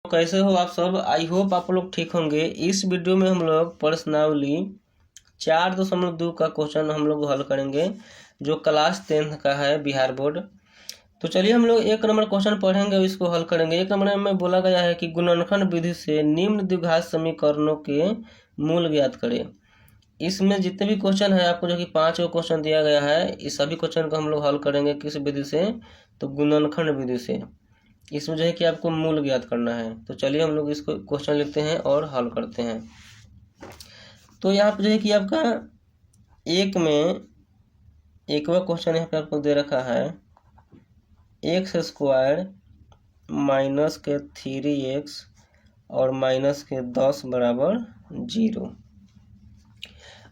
कैसे हो आप सब। आई होप आप लोग ठीक होंगे। इस वीडियो में हम लोग प्रश्नावली 4.2 का क्वेश्चन हम लोग हल करेंगे जो क्लास 10th का है बिहार बोर्ड। तो चलिए हम लोग 1 नंबर क्वेश्चन पढ़ेंगे और इसको हल करेंगे। 1 नंबर में बोला गया है कि गुणनखंड विधि से निम्न द्विघात समीकरणों के मूल ज्ञात करें। इसमें जितने भी क्वेश्चन है आपको जो कि 5 क्वेश्चन दिया गया है, इस सभी क्वेश्चन को हम लोग हल करेंगे किस विधि से, तो गुणनखंड विधि से। इसमें जो है कि आपको मूल ज्ञात करना है। तो चलिए हम लोग इसको क्वेश्चन लिखते हैं और हल करते हैं। तो यहाँ पे जो है कि आपका एक में एकवा क्वेश्चन यहाँ पे आपको दे रखा है x² माइनस के 3x और माइनस के 10 बराबर 0।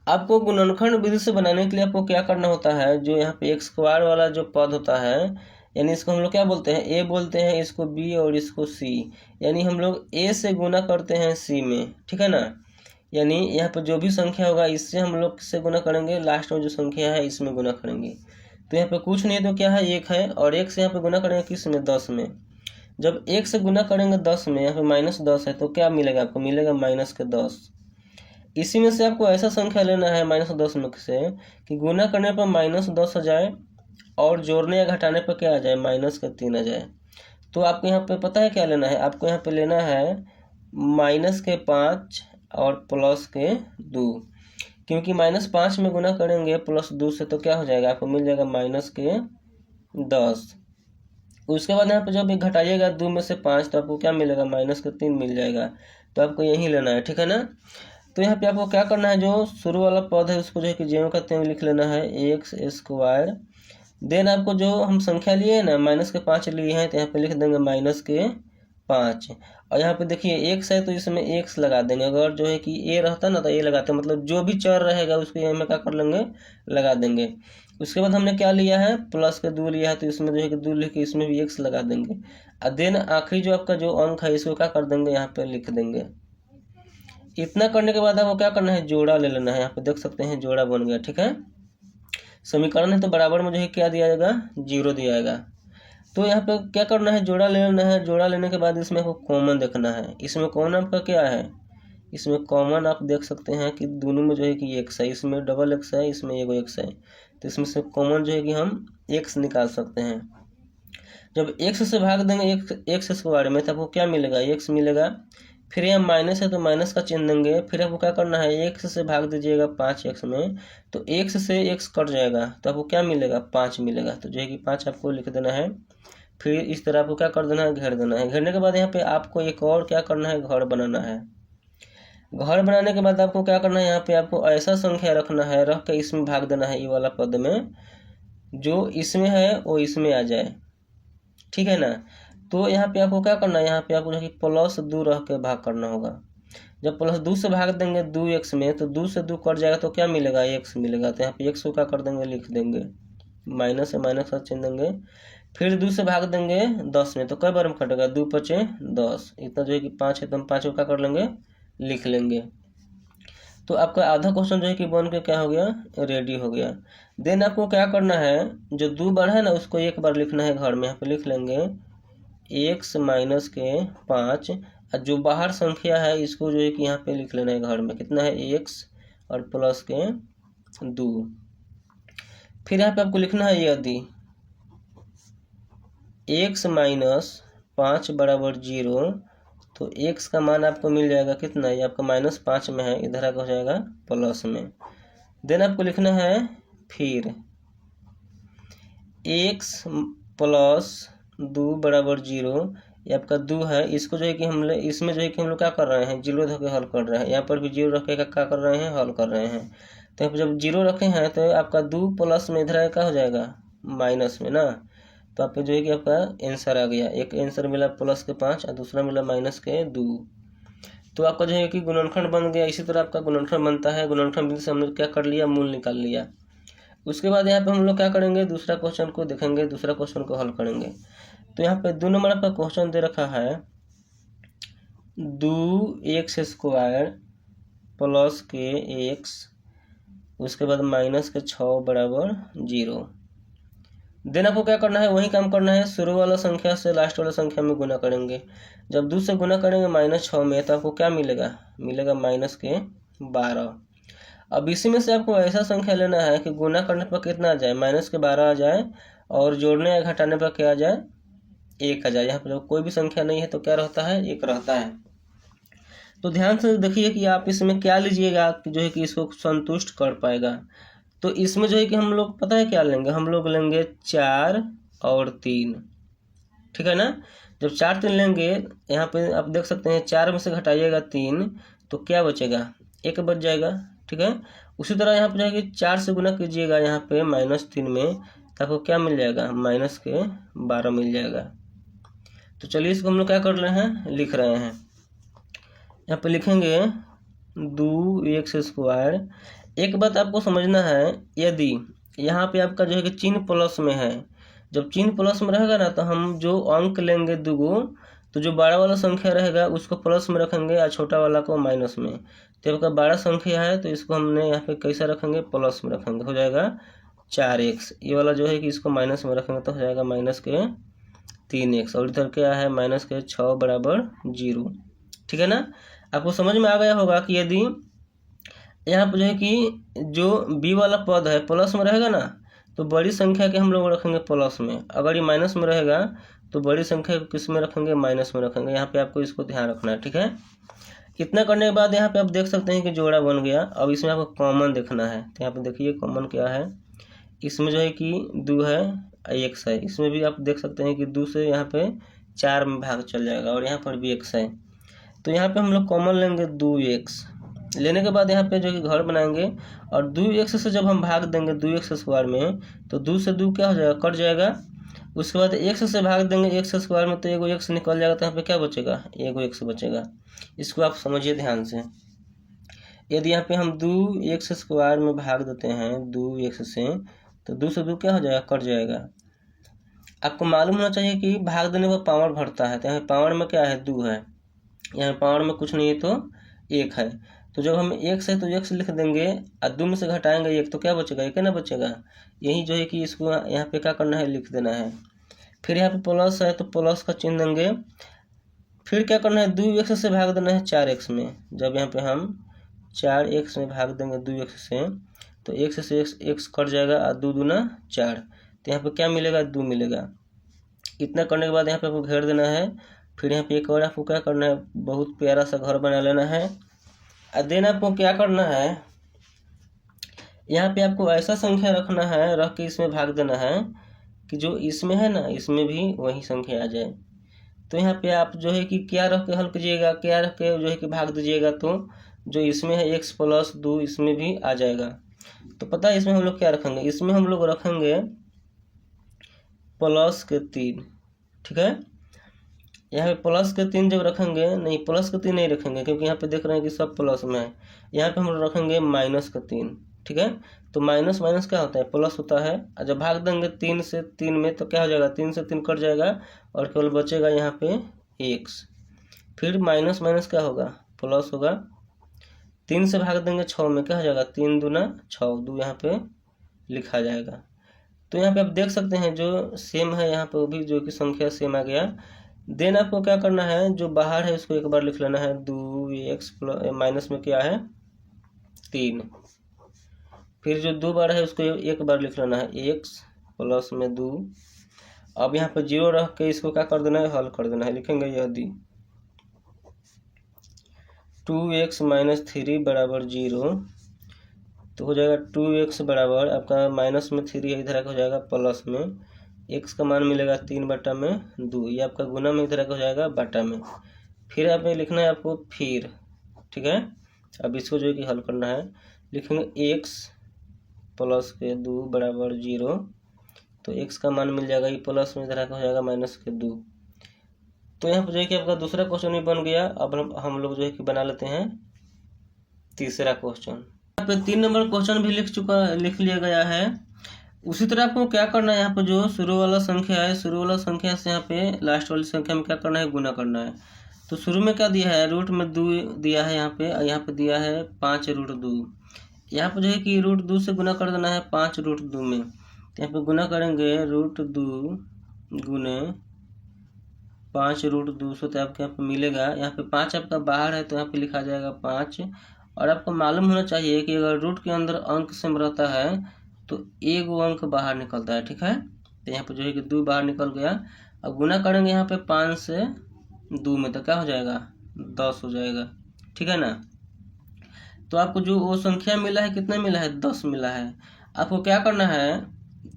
आपको गुणनखंड विधि से बनाने के लिए आपको क्या करना होता है, जो यहाँ पे x² वाला जो पद होता है, यानी इसको हम लोग क्या बोलते हैं, a बोलते हैं, इसको b और इसको c। यानी हम लोग a से गुना करते हैं c में, ठीक है ना। यानी यहाँ पर जो भी संख्या होगा इससे हम लोग किससे गुना करेंगे, लास्ट में जो संख्या है इसमें गुना करेंगे। तो यहाँ पे कुछ नहीं तो क्या है, 1 है, और 1 से यहाँ पे गुना करेंगे किस में, 10 में। जब 1 से गुना करेंगे 10 में, यहाँ पे -10 है, तो क्या मिलेगा आपको, मिलेगा -10। इसी में से आपको ऐसा संख्या लेना है -10 में से कि गुना करने पर -10 आ जाए और जोड़ने या घटाने पर क्या आ जाए, -3 आ जाए। तो आपको यहाँ पे पता है क्या लेना है, आपको यहाँ पे लेना है -5 और +2, क्योंकि -5 में गुना करेंगे +2 से तो क्या हो जाएगा, आपको मिल जाएगा -10। उसके बाद यहाँ पे जब घटाइएगा 2 में से 5 तो आपको क्या मिलेगा, -3 मिल जाएगा। तो आपको यही लेना है, ठीक है ना। तो यहाँ पे आपको क्या करना है, जो शुरू वाला पद है उसको जो है कि ज्यों का त्यों लिख लेना है, x²। देन आपको जो हम संख्या लिए ना, -5 लिए हैं, तो यहाँ पे लिख देंगे -5। और यहाँ पे देखिए x है तो इसमें x लगा देंगे। अगर जो है कि a रहता ना तो a लगाते, मतलब जो भी चर रहेगा उसको यहाँ में क्या कर लेंगे, लगा देंगे। उसके बाद हमने क्या लिया है, +2 लिया है, तो इसमें जो है कि 2 लिख के इसमें भी x लगा देंगे। और देन आखिरी जो आपका जो अंक है इसको क्या कर देंगे, यहाँ पे लिख देंगे। इतना करने के बाद आपको क्या करना है, जोड़ा ले लेना है। यहाँ पे देख सकते हैं जोड़ा बन गया, ठीक है। समीकरण है तो बराबर में जो है क्या दिया जाएगा, 0 दिया जाएगा। तो यहाँ पे क्या करना है, जोड़ा ले लेना है। जोड़ा लेने के बाद इसमें आपको कॉमन देखना है। इसमें कॉमन आपका क्या है, इसमें कॉमन आप देख सकते हैं कि दोनों में जो है कि x है, इसमें डबल x है, इसमें एगो x है। तो इसमें से कॉमन जो है कि हम x निकाल सकते हैं। जब x से भाग देंगे x² में तो आपको क्या मिलेगा, x मिलेगा। फिर यहाँ माइनस है तो माइनस का चिन्ह देंगे। फिर आपको क्या करना है, x से भाग दीजिएगा 5x में, तो x से x कट जाएगा तो आपको क्या मिलेगा, 5 मिलेगा। तो जो है कि 5 आपको लिख देना है। फिर इस तरह आपको क्या कर देना है, घेर देना है। घेरने के बाद यहाँ पे आपको एक और क्या करना है, घर बनाना है। घर बनाने के बाद आपको क्या करना है, यहाँ पे आपको ऐसा संख्या रखना है, रख के इसमें भाग देना है, ये वाला पद में। जो इसमें है वो इसमें आ जाए, ठीक है ना। तो यहाँ पे आपको क्या करना है, यहाँ पे आपको जो है +2 रह के भाग करना होगा। जब +2 से भाग देंगे 2x में, तो 2 से 2 कट जाएगा तो क्या मिलेगा, x मिलेगा। तो यहाँ पे x को क्या कर देंगे, लिख देंगे, माइनस से माइनस का चिन्ह देंगे। फिर 2 से भाग देंगे 10 में, तो कई बार में कटेगा, 2 × 5 = 10। इतना जो है कि 5 है तो हम 5 को क्या कर लेंगे, लिख लेंगे। तो आपका आधा क्वेश्चन जो है कि बन के क्या हो गया, रेडी हो गया। देन आपको क्या करना है, जो 2 बार है ना उसको एक बार लिखना है घर में। यहाँ पे लिख लेंगे x - के 5, और जो बाहर संख्या है इसको जो है कि यहाँ पे लिख लेना है घर में। कितना है, x और प्लस के 2। फिर यहाँ पे आपको लिखना है यदि x - 5 बराबर 0, तो x का मान आपको मिल जाएगा कितना, ये आपका -5 में है, इधर आगे हो जाएगा प्लस में। देन आपको लिखना है फिर x + 2 बराबर 0। ये आपका 2 है, इसको जो है कि हम इसमें जो है कि हम लोग क्या कर रहे हैं, 0 रख के हल कर रहे हैं। यहाँ पर भी 0 रख के क्या कर रहे हैं, हल कर रहे हैं। तो यहाँ पर जब 0 रखे हैं तो आपका 2 प्लस में इधर क्या हो जाएगा, माइनस में ना। तो आपको जो है कि आपका आंसर आ गया। एक आंसर मिला +5 और दूसरा मिला -2। तो आपका जो है कि गुणनखंड बन गया। इसी तरह आपका गुणनखंड बनता है। गुणनखंड विधि से हम लोग क्या कर लिया, मूल निकाल लिया। उसके बाद यहाँ पे हम लोग क्या करेंगे, दूसरा क्वेश्चन को देखेंगे, दूसरा क्वेश्चन को हल करेंगे। तो यहाँ पे 2 नंबर आपका क्वेश्चन दे रखा है 2x² प्लस के x, उसके बाद -6 बराबर 0। देन आपको क्या करना है, वही काम करना है, शुरू वाला संख्या से लास्ट वाला संख्या में गुना करेंगे। जब 2 से गुना करेंगे -6 में तो आपको क्या मिलेगा, मिलेगा -12। अब इसी में से आपको ऐसा संख्या लेना है कि गुना करने पर कितना आ जाए, -12 आ जाए, और जोड़ने या घटाने पर क्या आ जाए, 1 आ जाए। यहाँ पर जब कोई भी संख्या नहीं है तो क्या रहता है, 1 रहता है। तो ध्यान से देखिए कि आप इसमें क्या लीजिएगा जो है कि इसको संतुष्ट कर पाएगा। तो इसमें जो है कि हम लोग पता है क्या लेंगे, हम लोग लेंगे 4 और 3, ठीक है ना। जब 4 3 लेंगे, यहाँ पे आप देख सकते हैं 4 में से घटाइएगा 3 तो क्या बचेगा, 1 बच जाएगा, ठीक है। उसी तरह यहाँ पे जो है कि 4 से गुना कीजिएगा यहाँ पे -3 में तो आपको क्या मिल जाएगा, -12 मिल जाएगा। तो चलिए इसको हम लोग क्या कर रहे हैं, लिख रहे हैं। यहाँ पे लिखेंगे 2x²। एक बात आपको समझना है, यदि यहाँ पे आपका जो है कि चिन्ह प्लस में है, जब चिन्ह प्लस में रहेगा ना तो हम जो अंक लेंगे दुगो, तो जो बड़ा वाला संख्या रहेगा उसको प्लस में रखेंगे और छोटा वाला को माइनस में। तो आपका बड़ा संख्या है तो इसको हमने यहाँ पे कैसा रखेंगे, प्लस में रखेंगे, हो जाएगा 4x। ये वाला जो है कि इसको माइनस में रखेंगे तो हो जाएगा -3x, और इधर क्या है -6 बराबर 0, ठीक है ना। आपको समझ में आ गया होगा कि यदि यहाँ पर जो है कि जो b वाला पद है प्लस में रहेगा ना तो बड़ी संख्या के हम लोग रखेंगे प्लस में, अगर ये माइनस में रहेगा तो बड़ी संख्या को किस में रखेंगे, माइनस में रखेंगे। यहाँ पे आपको इसको ध्यान रखना है, ठीक है। इतना करने के बाद यहाँ पे आप देख सकते हैं कि जोड़ा बन गया। अब इसमें आपको कॉमन देखना है, तो यहाँ पे देखिए कॉमन क्या है, इसमें जो है कि 2 है, x है। इसमें भी आप देख सकते हैं कि 2 से यहाँ पे 4 में भाग चल जाएगा, और यहाँ पर भी x है। तो यहाँ पे हम लोग कॉमन लेंगे 2x। लेने के बाद यहाँ पे जो कि घर बनाएंगे, और 2x से जब हम भाग देंगे 2x² में तो 2 से 2 क्या हो जाएगा, कट जाएगा। उसके बाद x से भाग देंगे x² में तो एगो x निकल जाएगा, तो यहाँ पे क्या बचेगा, एगो x बचेगा। इसको आप समझिए ध्यान से। यदि यहाँ पे हम 2x² में भाग देते हैं 2x से, तो 2 से 2 क्या हो जाएगा, कट जाएगा। आपको मालूम होना चाहिए कि भाग देने पर पावर बढ़ता है, तो यहाँ पावर में क्या है, 2 है, यहाँ पावर में कुछ नहीं है तो 1 है। तो जब हम x है तो x लिख देंगे, और 2 में से घटाएंगे 1 तो क्या बचेगा, 1 ना बचेगा। यही जो है कि इसको यहाँ पे क्या करना है, लिख देना है। फिर यहाँ पे प्लस है तो प्लस का चिन्ह देंगे। फिर क्या करना है, 2x से भाग देना है 4x में। जब यहाँ पे हम 4x में भाग देंगे 2x से तो x से x कट जाएगा, और 2 दूना 4, तो यहाँ पे क्या मिलेगा, 2 मिलेगा। इतना करने के बाद यहाँ पे आपको घेर देना है। फिर यहाँ पे एक और आपको क्या करना है, बहुत प्यारा सा घर बना लेना है। और देन आपको क्या करना है, यहाँ पे आपको ऐसा संख्या रखना है, रख के इसमें भाग देना है कि जो इसमें है ना इसमें भी वही संख्या आ जाए। तो यहाँ पे आप जो है कि क्या रख के हल कीजिएगा, क्या रख के जो है कि भाग दीजिएगा, तो जो इसमें है x + 2 इसमें भी आ जाएगा। तो पता है इसमें हम लोग क्या रखेंगे, इसमें हम लोग रखेंगे +3, ठीक है। यहाँ पे +3 जब रखेंगे, नहीं +3 नहीं रखेंगे क्योंकि यहाँ पे देख रहे हैं कि सब प्लस में है। यहाँ पे हम लोग रखेंगे -3, ठीक है। तो माइनस माइनस क्या होता है, प्लस होता है। और जब भाग देंगे 3 से 3 में तो क्या हो जाएगा, 3 से 3 कट जाएगा, और केवल बचेगा यहाँ पे x। फिर माइनस माइनस क्या होगा, प्लस होगा। 3 से भाग देंगे 6 में, क्या हो जाएगा, 3 दूना 6, 2 यहाँ पे लिखा जाएगा। तो यहाँ पे आप देख सकते हैं जो सेम है यहाँ पे वो भी जो कि संख्या सेम आ गया। देन आपको क्या करना है, जो बाहर है उसको एक बार लिख लेना है, 2x माइनस में क्या है 3। फिर जो 2 बार है उसको एक बार लिख लेना है, x प्लस में 2। अब यहाँ पे 0 रख के इसको क्या कर देना है, हल कर देना है। लिखेंगे यदि 2x - 3 बराबर 0, तो हो जाएगा 2x बराबर आपका माइनस में 3 है, इधर हो जाएगा प्लस में, x का मान मिलेगा 3/2, ये आपका गुना में इधर हो जाएगा बटा में। फिर आप में लिखना है आपको फिर, ठीक है। अब इसको जो है कि हल करना है, लिखेंगे x + 2 बराबर 0, तो x का मान मिल जाएगा, ये प्लस में इधर हो जाएगा -2। तो यहाँ पर जो है कि आपका दूसरा क्वेश्चन भी बन गया। अब हम लोग जो है कि बना लेते हैं तीसरा क्वेश्चन। यहाँ पे 3 नंबर क्वेश्चन भी लिख लिया गया है। उसी तरह आपको क्या करना है, यहाँ पर जो शुरू वाला संख्या है, शुरू वाला संख्या से यहाँ पे लास्ट वाली संख्या में क्या करना है, गुना करना है। तो शुरू में क्या दिया है, √2 दिया है यहाँ पे, और यहाँ पे दिया है 5√2। यहाँ पे जो है कि √2 से गुना कर देना है 5√2 में। तो यहाँ पे गुना करेंगे √2 गुने 5√200, तो आपको यहाँ पे मिलेगा, यहाँ पे 5 आपका बाहर है तो यहाँ पे लिखा जाएगा 5। और आपको मालूम होना चाहिए कि अगर रूट के अंदर अंक सेम रहता है तो एक अंक बाहर निकलता है, ठीक है। तो यहाँ पे जो है कि 2 बाहर निकल गया। अब गुना करेंगे यहाँ पे 5 से 2 में, तो क्या हो जाएगा 10 हो जाएगा, ठीक है ना। तो आपको जो वो संख्या मिला है कितना मिला है 10 मिला है। आपको क्या करना है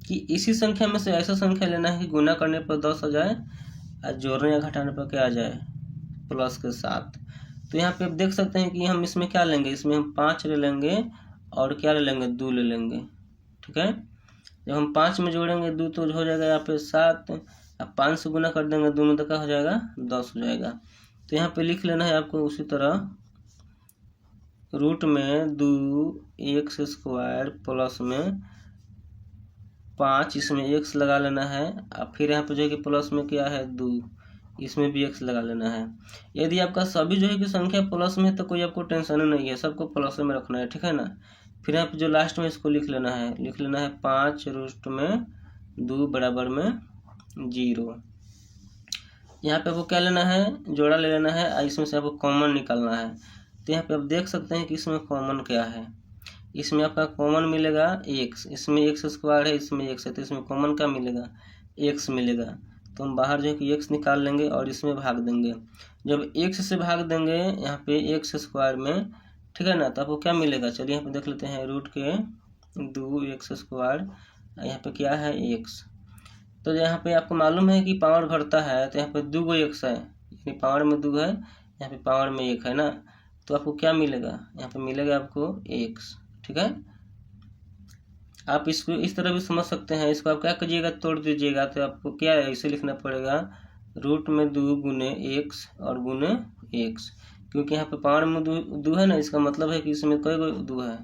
कि इसी संख्या में से ऐसा संख्या लेना है कि गुना करने पर 10 आ जाए और जोड़ने या घटाने पर क्या आ जाए प्लस के साथ। तो यहाँ पे आप देख सकते हैं कि हम इसमें क्या लेंगे, इसमें हम 5 ले लेंगे और क्या ले लेंगे 2 ले लेंगे, ठीक है। जब हम 5 में जोड़ेंगे 2 तो हो जाएगा यहाँ पे 7। अब 5 से गुना कर देंगे 2 में तो क्या हो जाएगा 10 हो जाएगा। तो यहाँ पे लिख लेना है आपको उसी तरह रूट में 2x² प्लस में 5, इसमें x लगा लेना है। अब फिर यहाँ पे जो है कि प्लस में क्या है 2, इसमें भी x लगा लेना है। यदि आपका सभी जो है कि संख्या प्लस में है तो कोई आपको टेंशन नहीं है, सबको प्लस में रखना है, ठीक है ना। फिर यहाँ पे जो लास्ट में इसको लिख लेना है 5√2 बराबर में 0। यहाँ पे आपको क्या लेना है जोड़ा ले लेना है और इसमें से आपको कॉमन निकालना है। तो यहाँ पे आप देख सकते हैं कि इसमें कॉमन क्या है, इसमें आपका कॉमन मिलेगा x, इसमें x² है, इसमें x है, तो इसमें कॉमन क्या मिलेगा x मिलेगा। तो हम बाहर जो है कि x निकाल लेंगे और इसमें भाग देंगे। जब x से भाग देंगे यहाँ पे x² में, ठीक है ना, तो आपको क्या मिलेगा चलिए यहाँ पे देख लेते हैं रूट के 2x², यहाँ पे क्या है x। तो यहाँ पे आपको मालूम है कि पावर घटता है तो यहाँ पे 2 x है, यानी पावर में 2 है, यहाँ पे पावर में 1 है ना। तो आपको क्या मिलेगा यहाँ पे मिलेगा आपको x, ठीक है। आप इसको इस तरह भी समझ सकते हैं, इसको आप क्या कीजिएगा तोड़ दीजिएगा तो आपको क्या है इसे लिखना पड़ेगा रूट में 2 गुने x और गुने x, क्योंकि यहाँ पे पावर में 2 है ना, इसका मतलब है कि इसमें कई गो 2 है,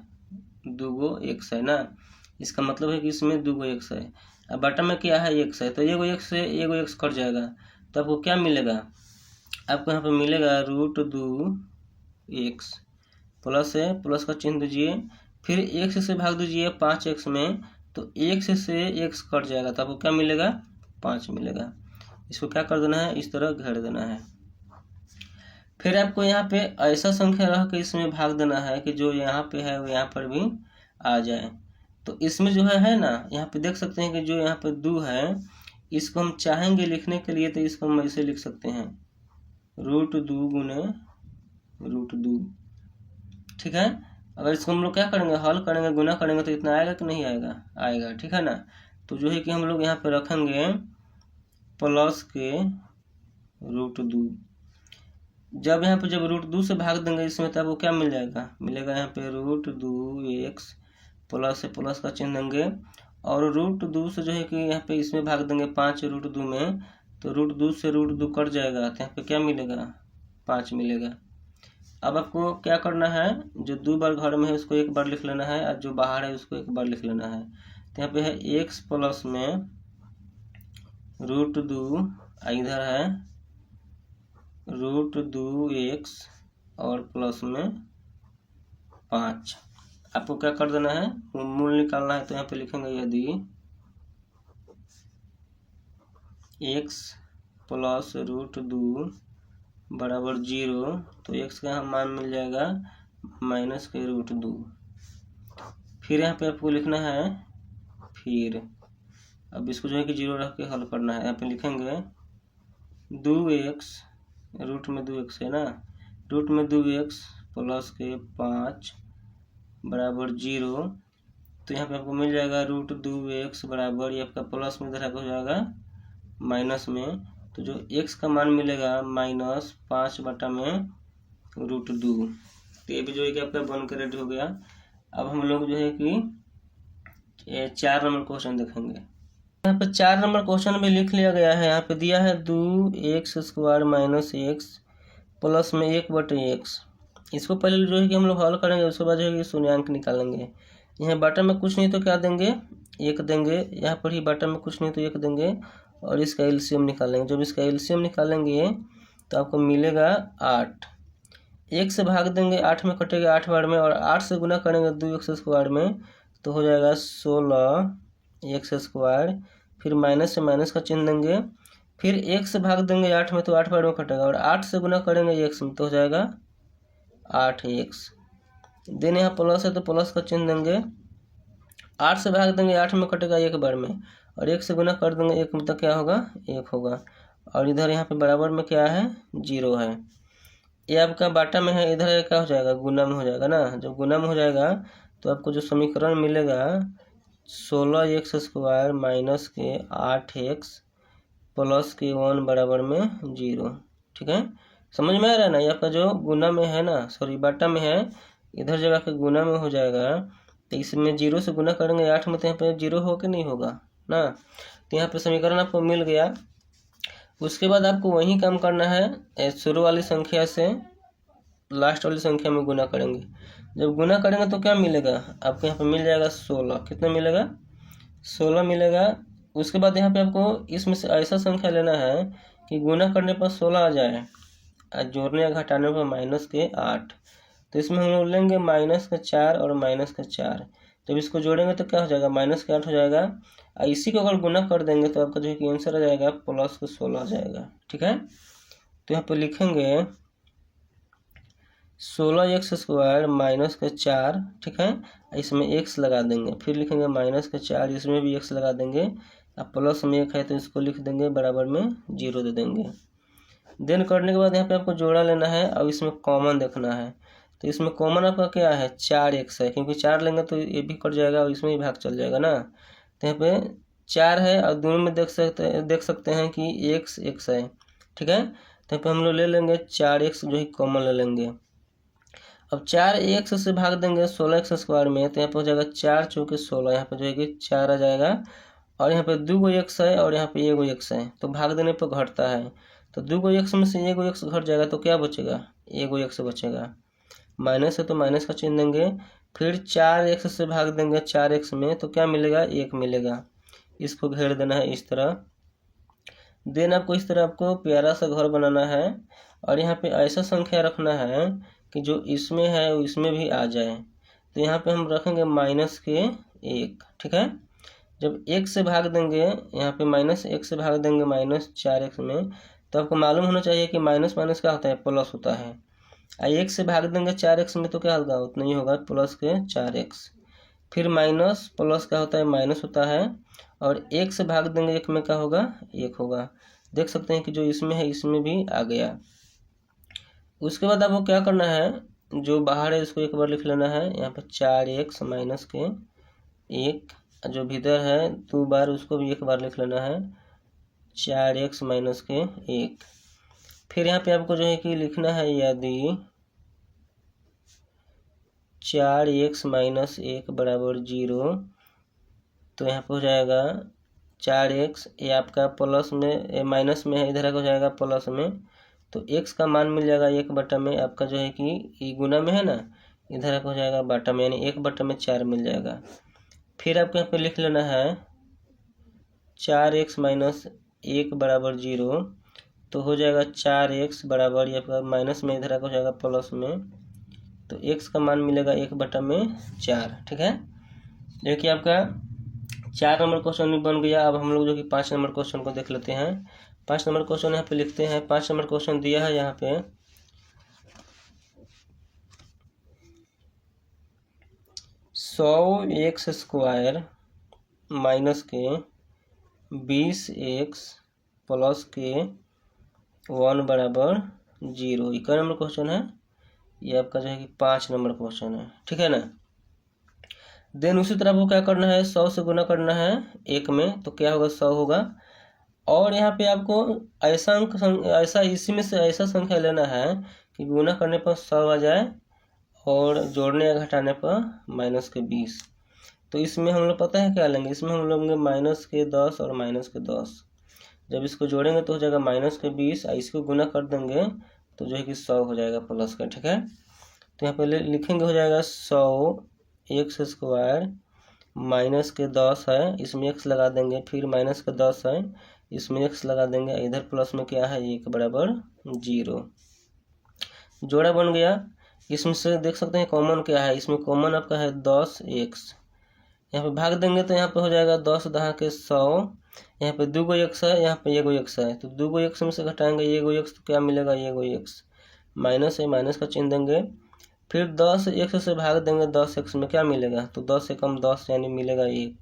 2 x है ना, इसका मतलब है कि इसमें 2 x है। अब बटा में क्या है x है, तो एगो x से एगो x कट जाएगा। तो आपको क्या मिलेगा, आपको यहाँ पे मिलेगा √2x प्लस है, प्लस का चिन्ह दीजिए, फिर x से भाग दीजिए 5x में, तो x से x कट जाएगा तो आपको क्या मिलेगा 5 मिलेगा। इसको क्या कर देना है इस तरह घेर देना है। फिर आपको यहाँ पे ऐसा संख्या रह के इसमें भाग देना है कि जो यहाँ पे है वो यहाँ पर भी आ जाए। तो इसमें जो है ना, यहाँ पे देख सकते हैं कि जो यहाँ पे 2 है, इसको हम चाहेंगे लिखने के लिए तो इसको हम ऐसे लिख सकते हैं √2 गुने √2, ठीक है। अगर इसको हम लोग क्या करेंगे हल करेंगे गुना करेंगे तो इतना आएगा कि नहीं आएगा, आएगा, ठीक है ना। तो जो है कि हम लोग यहाँ पे रखेंगे प्लस के √2। जब यहाँ पे जब √2 से भाग देंगे इसमें तो आपको क्या मिल जाएगा, मिलेगा यहाँ पे √2x प्लस से प्लस का चिन्ह देंगे और √2 से जो है कि यहाँ पे इसमें भाग देंगे 5√2 में, तो √2 से √2 कट जाएगा तो यहाँ पे क्या मिलेगा 5 मिलेगा। अब आपको क्या करना है, जो 2 बार घर में है उसको 1 बार लिख लेना है और जो बाहर है उसको 1 बार लिख लेना है। तो यहाँ पे है x प्लस में √2, इधर है √2x और प्लस में 5। आपको क्या कर देना है मूल निकालना है। तो यहाँ पे लिखेंगे यदि x प्लस √2 बराबर 0 तो x का यहाँ मान मिल जाएगा माइनस के √2। फिर यहाँ पे आपको लिखना है फिर, अब इसको जो है कि 0 रख के हल करना है। यहाँ पे लिखेंगे 2x रूट में 2x है ना, रूट में 2x प्लस के 5 बराबर 0। तो यहाँ पे आपको मिल जाएगा √2x बराबर, ये आपका प्लस में इधर हो जाएगा माइनस में, तो जो x का मान मिलेगा -5 बटा में √2। तो ये भी जो है कि आपका बन कर रेडी हो गया। अब हम लोग जो है कि 4 नंबर क्वेश्चन देखेंगे। यहाँ पे 4 नंबर क्वेश्चन में लिख लिया गया है, यहाँ पे दिया है 2x² माइनस x प्लस में 1/x। इसको पहले जो है कि हम लोग हल करेंगे, उसके बाद जो है कि शून्यांक निकालेंगे। यहाँ बटा में कुछ नहीं तो क्या देंगे 1 देंगे, यहाँ पर ही बटा में कुछ नहीं तो 1 देंगे और इसका एलसीएम निकालेंगे। जब इसका एलसीएम निकालेंगे तो आपको मिलेगा 8। 1 से भाग देंगे 8 में कटेगा 8 बार में, और 8 से गुना करेंगे 2x² में तो हो जाएगा 16 एक्स स्क्वायर, फिर माइनस से माइनस का चिन्ह देंगे, फिर 1 से भाग देंगे 8 में तो 8 बार में कटेगा, और 8 से गुना करेंगे x में तो हो जाएगा 8x। देन यहाँ प्लस है तो प्लस का चिन्ह देंगे, 8 से भाग देंगे 8 में कटेगा 1 बार में, और 1 से गुना कर देंगे 1 में तो क्या होगा 1 होगा, और इधर यहाँ पे बराबर में क्या है 0 है। ये आपका बाटा में है, इधर क्या हो जाएगा गुना में हो जाएगा ना। जब गुना में हो जाएगा तो आपको जो समीकरण मिलेगा 16x स्क्वायर माइनस के 8x प्लस के 1 बराबर में 0। ठीक है, समझ में आ रहा है ना। ये आपका जो गुना में है ना, सॉरी बाटा में है, इधर जगह के गुना में हो जाएगा, तो इसमें 0 से गुना करेंगे 8 में, तो यहाँ पे 0 हो के नहीं होगा ना। तो यहाँ पे समीकरण आपको मिल गया। उसके बाद आपको वही काम करना है, शुरू वाली संख्या से लास्ट वाली संख्या में गुना करेंगे। जब गुना करेंगे तो क्या मिलेगा आपको, यहाँ पे मिल जाएगा 16। कितना मिलेगा 16 मिलेगा। उसके बाद यहाँ पे आपको इसमें से ऐसा संख्या लेना है कि गुना करने पर 16 आ जाए और जोड़ने या घटाने पर माइनस के 8। तो इसमें हम लोग लेंगे माइनस का 4 और माइनस का 4। जब इसको जोड़ेंगे तो क्या हो जाएगा माइनस के 8 हो जाएगा, और इसी को अगर गुना कर देंगे तो आपका जो है कि आंसर आ जाएगा प्लस के 16 आ जाएगा। ठीक है, तो यहाँ पे लिखेंगे 16x स्क्वायर माइनस का 4। ठीक है, इसमें x लगा देंगे, फिर लिखेंगे माइनस का 4, इसमें भी x लगा देंगे, अब प्लस में 1 है तो इसको लिख देंगे, बराबर में 0 दे देंगे। देन करने के बाद यहाँ पे आपको जोड़ा लेना है और इसमें कॉमन देखना है। तो इसमें कॉमन आपका क्या है 4x है, क्योंकि 4 लेंगे तो ये भी कट जाएगा और इसमें भी भाग चल जाएगा ना। तो यहाँ पे 4 है और दोनों में देख सकते हैं कि x है। ठीक है, तो यहाँ पे हम लोग ले लेंगे 4x जो है कॉमन ले लेंगे। अब 4x से भाग देंगे 16x स्क्वायर में, तो यहाँ पे हो जाएगा 4 चौके 16, यहाँ पे जो है कि 4 आ जाएगा, और यहाँ पे 2 x है और यहाँ पे 1 x है, तो भाग देने पर घटता है। तो 2 x में से 1 x घट जाएगा तो क्या बचेगा 1 x बचेगा। माइनस है तो माइनस का चिन्ह देंगे, फिर 4x से भाग देंगे 4x में तो क्या मिलेगा 1 मिलेगा। इसको घेर देना है इस तरह। देन आपको इस तरह आपको प्यारा सा घर बनाना है, और यहाँ पे ऐसा संख्या रखना है कि जो इसमें है वो इसमें भी आ जाए। तो यहाँ पे हम रखेंगे माइनस के 1। ठीक है, जब 1 से भाग देंगे, यहाँ पे माइनस 1 से भाग देंगे माइनस 4x में, तो आपको मालूम होना चाहिए कि माइनस माइनस क्या होता है प्लस होता है। 1 से भाग देंगे 4x में तो क्या होगा उतना ही होगा, प्लस के 4x। फिर माइनस प्लस क्या होता है माइनस होता है, और 1 से भाग देंगे 1 में क्या होगा 1 होगा। देख सकते हैं कि जो इसमें है इसमें भी आ गया। उसके बाद आपको क्या करना है, जो बाहर है इसको एक बार लिख लेना है, यहाँ पे 4x माइनस के 1, जो भीतर है 2 बार उसको भी एक बार लिख लेना है 4x माइनस के 1। फिर यहाँ पे आपको जो है कि लिखना है यदि 4x माइनस 1 बराबर 0, तो यहाँ पे हो जाएगा 4x, ये आपका प्लस में माइनस में है, इधर हो जाएगा प्लस में, तो x का मान मिल जाएगा 1 बटा में, आपका जो है कि ये गुना में है ना, इधर हो जाएगा बटा में, यानी 1 बटा में 4 मिल जाएगा। फिर आपको यहाँ पे लिख लेना है 4x माइनस 1 बराबर 0, तो हो जाएगा 4x बराबर, ये आपका माइनस में इधर हो जाएगा प्लस में, तो x का मान मिलेगा 1 बटा में 4। ठीक है, देखिए आपका 4 नंबर क्वेश्चन भी बन गया। अब हम लोग जो कि 5 नंबर क्वेश्चन को देख लेते हैं। 5 नंबर क्वेश्चन यहाँ पे लिखते हैं। 5 नंबर क्वेश्चन दिया है यहाँ पे 100x स्क्वायर माइनस के 20x प्लस के 1 बराबर 0। ये क्या नंबर क्वेश्चन है, ये आपका जो है कि 5 नंबर क्वेश्चन है। ठीक है ना। देन उसी तरह आपको क्या करना है 100 से गुना करना है 1 में, तो क्या होगा 100 होगा, और यहाँ पे आपको ऐसा इसी में से ऐसा संख्या लेना है कि गुना करने पर 100 आ जाए और जोड़ने या घटाने पर माइनस के 20। तो इसमें हम लोग पता है क्या लेंगे, इसमें हम लोग लेंगे माइनस के 10 और माइनस के 10। जब इसको जोड़ेंगे तो हो जाएगा माइनस के 20, और इसको गुना कर देंगे तो जो है कि 100 हो जाएगा प्लस का। ठीक है, तो यहाँ पे लिखेंगे हो जाएगा 100x स्क्वायर माइनस के 10 है, इसमें x लगा देंगे, फिर माइनस के 10 है, इसमें x लगा देंगे, इधर प्लस में क्या है 1 बराबर 0। जोड़ा बन गया। इसमें से देख सकते हैं कॉमन क्या है, इसमें कॉमन आपका है 10x, यहाँ पे भाग देंगे तो यहाँ पे हो जाएगा 10 दहा के 100, यहाँ पे 2 x है, यहाँ पे 1 x है, तो 2 x में से घटाएंगे 1 x तो क्या मिलेगा 1 x, माइनस है माइनस का चिन्ह देंगे, फिर 10 x से भाग देंगे 10 x में क्या मिलेगा, तो 10 से कम 10 यानी मिलेगा 1।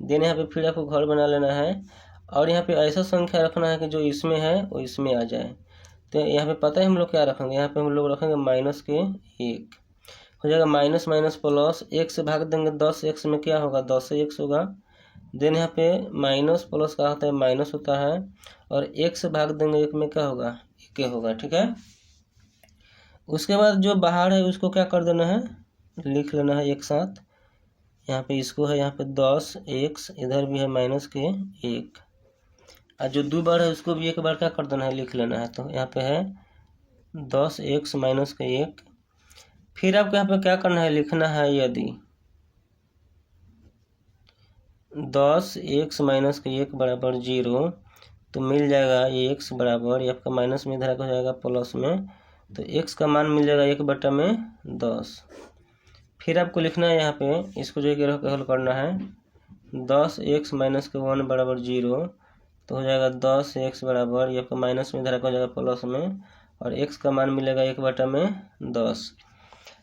देन यहाँ पे फिर आपको घर बना लेना है और यहाँ पे ऐसा संख्या रखना है कि जो इसमें है वो इसमें आ जाए। तो यहाँ पे पता है हम लोग क्या रखेंगे, यहाँ पे हम लोग रखेंगे माइनस के 1, हो जाएगा माइनस माइनस प्लस, 1 से भाग देंगे 10 x में क्या होगा 10 x होगा। देन यहाँ पे माइनस प्लस का होता है माइनस होता है, और 1 से भाग देंगे 1 में क्या होगा 1 होगा, ठीक है। उसके बाद जो बाहर है उसको क्या कर देना है, लिख लेना है एक साथ। यहाँ पे इसको है यहाँ पे 10 x, इधर भी है माइनस के 1, और जो 2 बार है उसको भी एक बार क्या कर देना है लिख लेना है। तो यहाँ पे है 10 x माइनस के 1। फिर आपको यहाँ पे क्या करना है, लिखना है यदि 10 x माइनस के 1 बराबर 0, तो मिल जाएगा x बराबर, ये आपका माइनस में इधर हो जाएगा प्लस में, तो x का मान मिल जाएगा 1/10। फिर आपको लिखना है यहाँ पे, इसको जो है हल करना है, 10 x माइनस के 1 बराबर 0, तो हो जाएगा 10 x बराबर, ये आपका माइनस में इधर हो जाएगा प्लस में, और x का मान मिलेगा 1/10।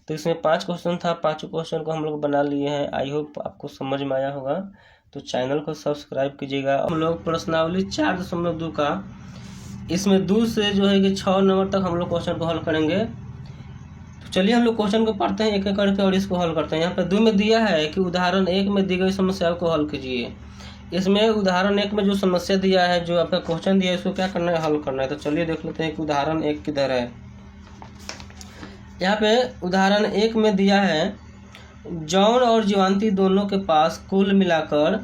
तो इसमें 5 क्वेश्चन था, 5 क्वेश्चन को हम लोग बना लिए हैं। आई होप आपको समझ में आया होगा, तो चैनल को सब्सक्राइब कीजिएगा। हम लोग प्रश्नावली 4.2 का इसमें 2 से जो है कि 6 नंबर तक हम लोग क्वेश्चन को हल करेंगे। तो चलिए हम लोग क्वेश्चन को पढ़ते हैं एक एक करके और इसको हल करते हैं। यहाँ पे 2 में दिया है कि उदाहरण 1 में दी गई समस्या को हल कीजिए। इसमें उदाहरण 1 में जो समस्या दिया है, जो आपका क्वेश्चन दिया है, इसको क्या करना है, हल करना है। तो चलिए देख लेते हैं कि उदाहरण 1 किधर है। यहाँ पे उदाहरण 1 में दिया है, जॉन और जीवांती दोनों के पास कुल मिलाकर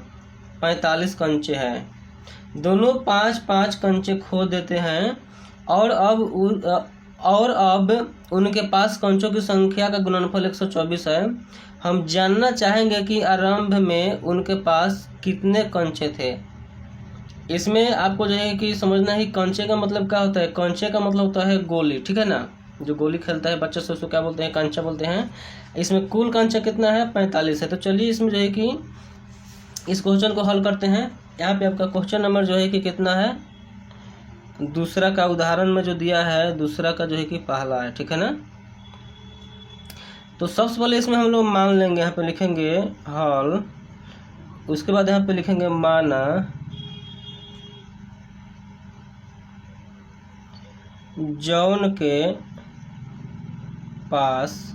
45 कंचे हैं। दोनों 5-5 कंचे खो देते हैं और अब उनके पास कंचों की संख्या का गुणनफल 124 है। हम जानना चाहेंगे कि आरंभ में उनके पास कितने कंचे थे। इसमें आपको जो है कि समझना है कंचे का मतलब क्या होता है। कंचे का मतलब होता है गोली, ठीक है ना, जो गोली खेलता है बच्चे से उसको क्या बोलते हैं, कंचा बोलते हैं। इसमें कुल कंचा कितना है, 45 है। तो चलिए इसमें जो है कि इस क्वेश्चन को हल करते हैं। यहाँ पे आपका क्वेश्चन नंबर जो है कि कितना है, दूसरा का उदाहरण में जो दिया है, दूसरा का जो है कि पहला है, ठीक है ना। तो सबसे पहले इसमें हम लोग मान लेंगे, यहाँ पे लिखेंगे हल, उसके बाद यहाँ पे लिखेंगे माना जॉन के पास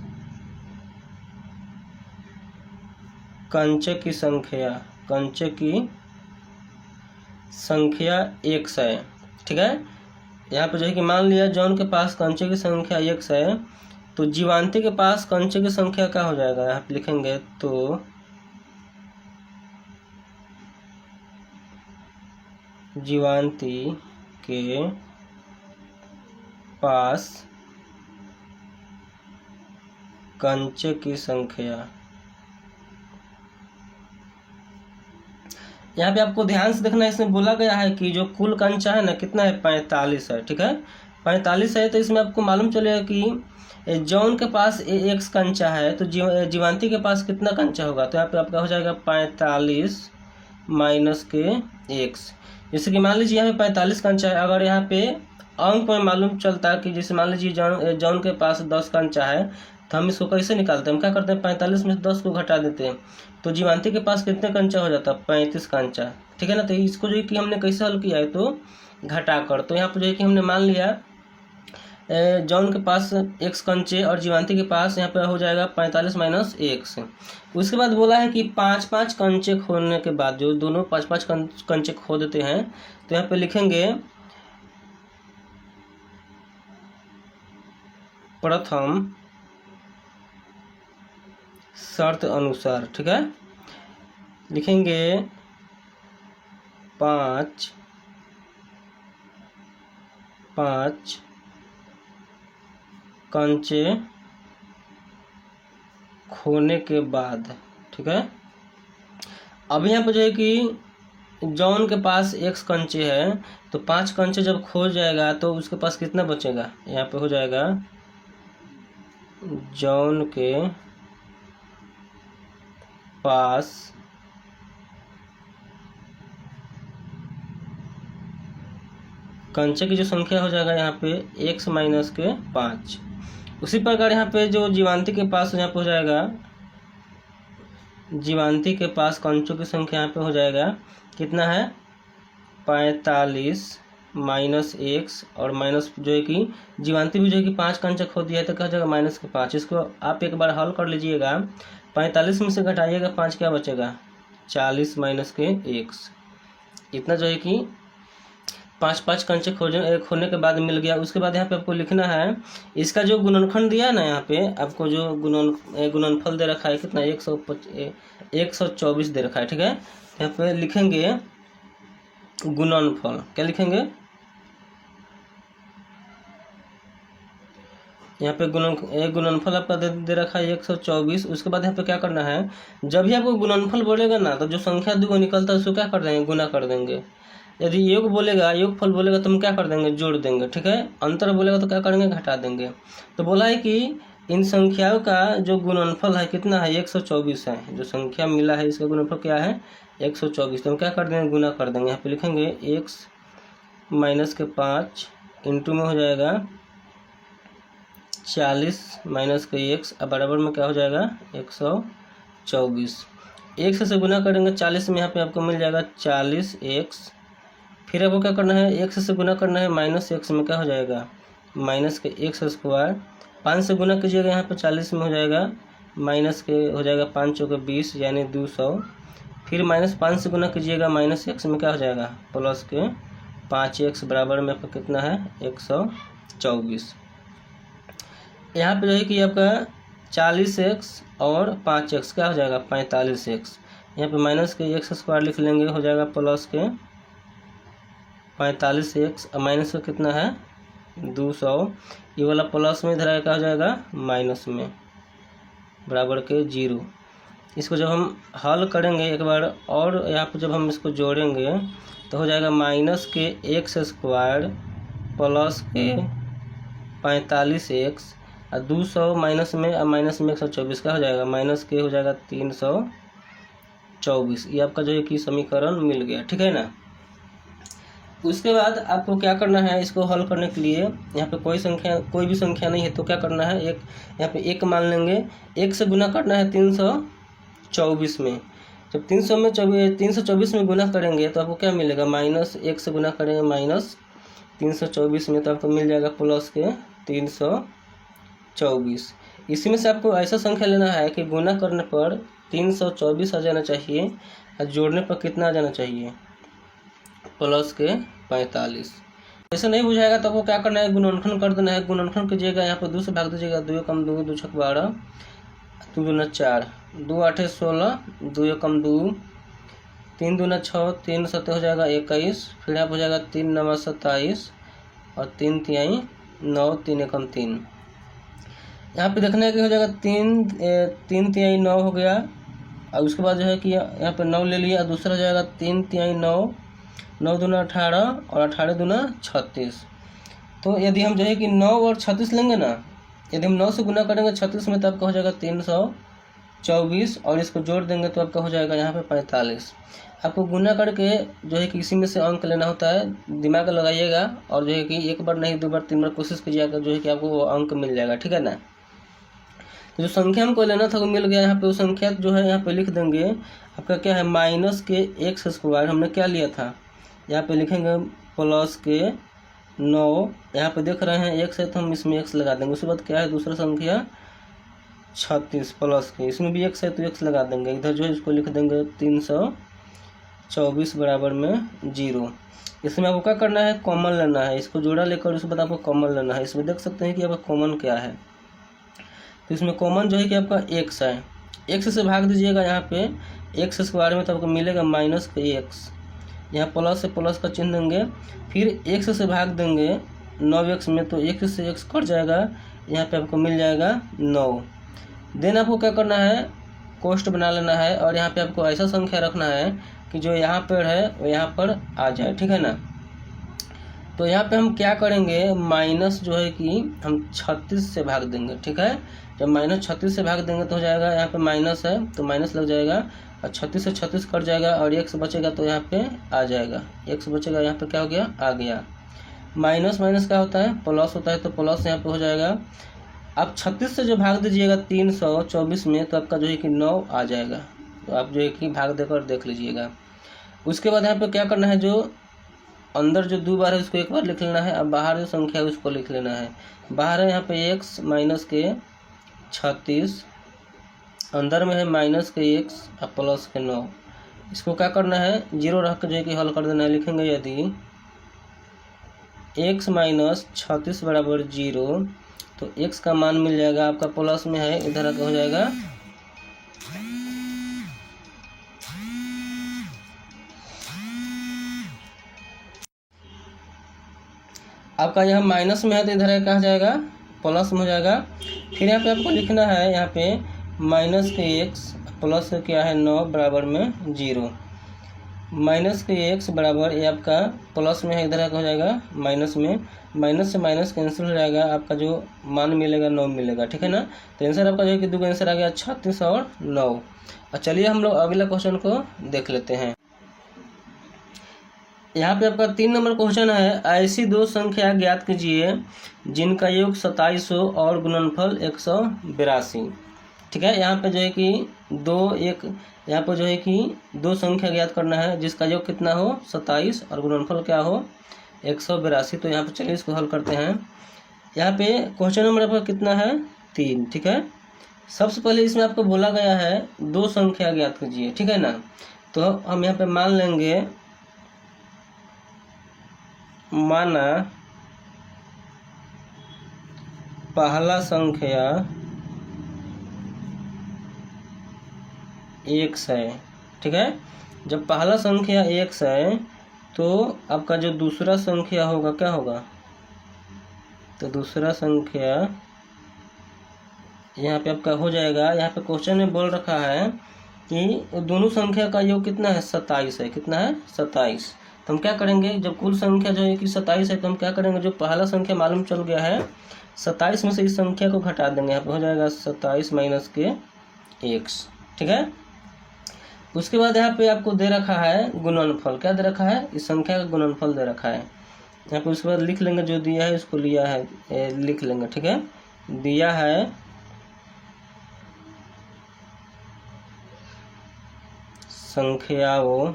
कंचे की संख्या x है, ठीक है। यहाँ पे जो है कि मान लिया जॉन के पास कंचे की संख्या x है, तो जीवांती के पास कंचे की संख्या क्या हो जाएगा, यहाँ पे लिखेंगे तो जीवांती के पास कंचे की संख्या, यहाँ पे आपको ध्यान से देखना है, इसमें बोला गया है कि जो कुल कंचा है ना कितना है, 45 है, ठीक है, 45 है। तो इसमें आपको मालूम चलेगा कि जॉन के पास x कंचा है, तो जीवांती के पास कितना कंचा होगा। तो यहाँ पे आपका हो जाएगा 45 माइनस के x। जैसे कि मान लीजिए यहाँ पे 45 कंचा है, अगर यहाँ पे अंक में मालूम चलता है कि जैसे मान लीजिए जॉन के पास 10 कंचा है, तो हम इसको कैसे निकालते हैं, हम क्या करते हैं 45 में से 10 को घटा देते हैं, तो जीवांती के पास कितने कंचा हो जाता है, 35 कंचा, ठीक है ना। तो इसको जो है कि हमने कैसे हल किया है, तो घटा कर। तो यहाँ पर जो है कि हमने मान लिया जॉन के पास x कंचे और जीवांती के पास यहाँ पे हो जाएगा 45 माइनस x। उसके बाद बोला है कि 5-5 कंचे खोने के बाद, जो दोनों 5-5 कंचे खो देते हैं, तो यहाँ पे लिखेंगे प्रथम शर्त अनुसार, ठीक है, लिखेंगे 5 कंचे खोने के बाद, ठीक है। अब यहाँ पर जो है कि जॉन के पास x कंचे है, तो 5 कंचे जब खो जाएगा तो उसके पास कितना बचेगा, यहाँ पे हो जाएगा जॉन के पास कंचे की जो संख्या हो जाएगा यहाँ पे x माइनस के 5। उसी प्रकार यहाँ पे जो जीवांती के पास यहाँ पे हो जाएगा, जीवांती के पास कंचों की संख्या यहाँ पे हो जाएगा कितना है 45 माइनस x और माइनस जो है कि जीवांती भी जो है कि 5 कंचा खो दिया है तो क्या हो जाएगा माइनस के 5। इसको आप एक बार हल कर लीजिएगा, 45 में से घटाइएगा 5 क्या बचेगा 40 माइनस के x। इतना जो है कि 5 कंचे खोने के बाद मिल गया। उसके बाद यहाँ पे आपको लिखना है इसका जो गुणनखंड दिया है ना, यहाँ पे आपको जो गुणनफल दे रखा है कितना 124 दे रखा है, ठीक है। यहाँ पे लिखेंगे गुणनफल, क्या लिखेंगे यहाँ पे गुणनफल आपका दे रखा है 124। उसके बाद यहाँ पे क्या करना है, जब भी आपको गुणनफल बोलेगा ना तो जो संख्या दो निकलता है उसको क्या कर देंगे गुना कर देंगे। यदि योग बोलेगा, योगफल बोलेगा तो हम क्या कर देंगे जोड़ देंगे, ठीक है। अंतर बोलेगा तो क्या करेंगे घटा देंगे। तो बोला है कि इन संख्याओं का जो गुणनफल है कितना है 124 है। जो संख्या मिला है इसका गुणनफल क्या है 124। तो हम क्या कर देंगे गुना कर देंगे। यहाँ पे लिखेंगे x माइनस के 5 इंटू में हो जाएगा 40 माइनस के x अब बराबर में क्या हो जाएगा 124। x से गुना करेंगे 40 में, यहाँ पे आपको मिल जाएगा 40x। फिर आपको क्या करना है x से गुना करना है माइनस x में क्या हो जाएगा माइनस के x स्क्वायर। 5 से गुना कीजिएगा यहाँ पे 40 में हो जाएगा माइनस के हो जाएगा 5 चौके 20 यानी 200। फिर माइनस 5 से गुना कीजिएगा माइनस x में क्या हो जाएगा प्लस के 5x बराबर में आपका कितना है 124। यहाँ पे जो है कि आपका 40x और 5x क्या हो जाएगा 45x। यहाँ पे माइनस के x स्क्वायर लिख लेंगे, हो जाएगा प्लस के 45x और माइनस का कितना है 200। ये वाला प्लस में इधर क्या हो जाएगा माइनस में बराबर के 0। इसको जब हम हल करेंगे एक बार और यहाँ पे जब हम इसको जोड़ेंगे तो हो जाएगा माइनस के x स्क्वायर प्लस के 45x और 200 माइनस में 124 का हो जाएगा माइनस के हो जाएगा 324। ये आपका जो है कि समीकरण मिल गया, ठीक है ना। उसके बाद आपको क्या करना है, इसको हल करने के लिए यहाँ पे कोई भी संख्या नहीं है तो क्या करना है एक यहाँ पे एक मान लेंगे, एक से गुना करना है 324 में। जब 324 में गुना करेंगे तो आपको क्या मिलेगा माइनस 1 से गुना करेंगे माइनस 324 में तो आपको मिल जाएगा प्लस के 324। इसी में से आपको ऐसा संख्या लेना है कि गुना करने पर 324 आ जाना चाहिए और जोड़ने पर कितना आ जाना चाहिए प्लस के 45। ऐसा नहीं बुझाएगा तो आपको क्या करना है गुणनखंड कर देना है। गुणनखंड कीजिएगा, यहाँ पर 2 से भाग दीजिएगा, 2 कम 2 2 छक 12 2 दूना 4 2 8 16 2 कम 2 3 दूना 6 3 7 हो जाएगा 21। फिर यहाँ पर हो जाएगा 3 9 27 और 3 तिहाई 9 3 कम 3। यहाँ पे देखना है कि हो जाएगा 3 तिहाई 9 हो गया और उसके बाद जो है कि यहाँ पे 9 ले लिया। दूसरा हो जाएगा 3 तिहाई 9 9 दूना 18 और 18 दूना 36। तो यदि हम जो है कि 9 और 36 लेंगे ना, यदि हम 9 से गुना करेंगे 36 में तो आपका हो जाएगा 324 और इसको जोड़ देंगे तो आपका हो जाएगा यहाँ पे 45। आपको गुना करके जो है कि इसी में से अंक लेना होता है, दिमाग लगाइएगा और जो है कि एक बार नहीं 2 बार 3 बार कोशिश कीजिएगा जो है कि आपको वो अंक मिल जाएगा, ठीक है ना। तो जो संख्या हमको लेना था वो मिल गया। यहाँ पे वो संख्या जो है यहाँ पे लिख देंगे आपका क्या है माइनस के x स्क्वायर हमने क्या लिया था, यहाँ पे लिखेंगे प्लस के 9। यहाँ पे देख रहे हैं x है तो हम इसमें x लगा देंगे। उसके बाद क्या है दूसरा संख्या 36 प्लस के, इसमें भी x है तो x लगा देंगे। इधर जो है इसको लिख देंगे 324 बराबर में 0। इसमें आपको क्या करना है कॉमन लेना है, इसको जोड़ा लेकर उसके बाद आपको कॉमन लेना है। इसमें देख सकते हैं कि आपका कॉमन क्या है, तो इसमें कॉमन जो है कि आपका x है। x से भाग दीजिएगा यहाँ पे x स्क्वायर में तो आपको मिलेगा माइनस के x। यहाँ प्लस से प्लस का चिन्ह देंगे, फिर x से भाग देंगे 9x में तो x से x कट जाएगा, यहाँ पे आपको मिल जाएगा 9। देन आपको क्या करना है कोष्ठ बना लेना है और यहाँ पे आपको ऐसा संख्या रखना है कि जो यहाँ पर है वो यहाँ पर आ जाए, ठीक है ना। तो यहाँ पे हम क्या करेंगे, माइनस जो है कि हम 36 से भाग देंगे। ठीक है, जब -36 से भाग देंगे तो हो जाएगा, यहाँ पे माइनस है तो माइनस लग जाएगा और 36 से 36 कट जाएगा और x बचेगा तो यहाँ पे आ जाएगा, x बचेगा, यहाँ पे क्या हो गया, आ गया। माइनस माइनस क्या होता है, प्लस होता है, तो प्लस यहाँ पे हो जाएगा। आप 36 से जो भाग दीजिएगा 324 में तो आपका जो है कि 9 आ जाएगा। तो आप जो है कि भाग देकर देख लीजिएगा। उसके बाद यहाँ पे क्या करना है, जो अंदर जो 2 बार है उसको एक बार लिख लेना है, अब बाहर जो संख्या है उसको लिख लेना है। बाहर है यहाँ पे x माइनस के 36, अंदर में है माइनस के x और प्लस के 9। इसको क्या करना है, 0 रख के जो है कि हल कर देना है। लिखेंगे यदि x माइनस 36 बराबर 0 तो x का मान मिल जाएगा आपका, प्लस में है इधर आके हो जाएगा आपका, यहाँ माइनस में है तो इधर कहाँ जाएगा, प्लस में हो जाएगा। फिर यहाँ पे आपको लिखना है, यहाँ पे माइनस के x प्लस क्या है 9 बराबर में 0, माइनस के x बराबर ये आपका प्लस में है इधर का हो जाएगा माइनस में, माइनस से माइनस कैंसिल हो जाएगा, आपका जो मान मिलेगा 9 मिलेगा। ठीक है ना, तो आंसर आपका जो है कि 2 का आंसर आ गया 36 और 9। और चलिए हम लोग अगला क्वेश्चन को देख लेते हैं। यहाँ पे आपका 3 नंबर क्वेश्चन है, ऐसी 2 संख्या ज्ञात कीजिए जिनका योग 27 हो और गुणनफल 182। ठीक है, यहाँ पे जो है कि यहाँ पर जो है कि 2 संख्या ज्ञात करना है जिसका योग कितना हो 27 और गुणनफल क्या हो 182। तो यहाँ पे चलिए इसको हल करते हैं। यहाँ पे क्वेश्चन नंबर आपका कितना है 3। ठीक है, सबसे पहले इसमें आपको बोला गया है 2 संख्या ज्ञात कीजिए। ठीक है ना, तो हम यहाँ पे मान लेंगे, माना पहला संख्या x है। ठीक है, जब पहला संख्या x है तो आपका जो दूसरा संख्या होगा क्या होगा, तो दूसरा संख्या यहाँ पे आपका हो जाएगा। यहाँ पे क्वेश्चन में बोल रखा है कि दोनों संख्या का योग कितना है 27 है, कितना है 27। तो हम क्या करेंगे, जब कुल संख्या जो है कि 27 है तो हम क्या करेंगे, जो पहला संख्या मालूम चल गया है 27 में से इस संख्या को घटा देंगे, यहाँ पे हो जाएगा 27 माइनस के x। ठीक है, उसके बाद यहाँ पे आपको दे रखा है गुणनफल, क्या दे रखा है, इस संख्या का गुणनफल दे रखा है यहाँ पे। उसके बाद लिख लेंगे जो दिया है उसको लिया है लिख लेंगे। ठीक है, दिया है संख्याओं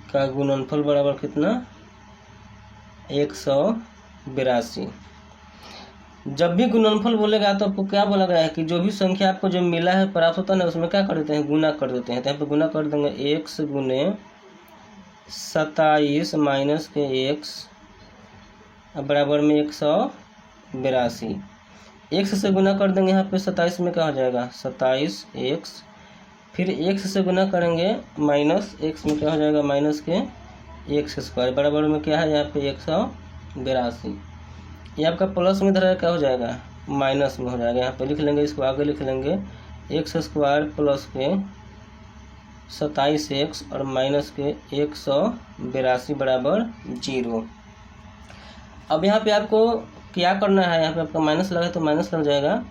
का गुणनफल बराबर कितना 182। जब भी गुणनफल बोलेगा तो आपको क्या बोला गया है कि जो भी संख्या आपको जो मिला है प्राप्त होता है ना उसमें क्या कर देते हैं, गुना कर देते हैं। तो यहाँ पे गुना कर देंगे, x गुने 27 माइनस के x बराबर में 182। x से गुना कर देंगे, यहाँ पे 27 में क्या हो जाएगा 27x, फिर x से गुना करेंगे माइनस x में क्या हो जाएगा माइनस के x स्क्वायर बराबर में क्या है यहाँ पे 182। ये आपका प्लस में इधर क्या हो जाएगा माइनस में हो जाएगा। यहाँ पे लिख लेंगे, इसको आगे लिख लेंगे x स्क्वायर प्लस के 27x और माइनस के 182 बराबर 0। अब यहाँ पे आपको क्या करना है, यहाँ पे आपका माइनस लगा तो माइनस लग जाएगा।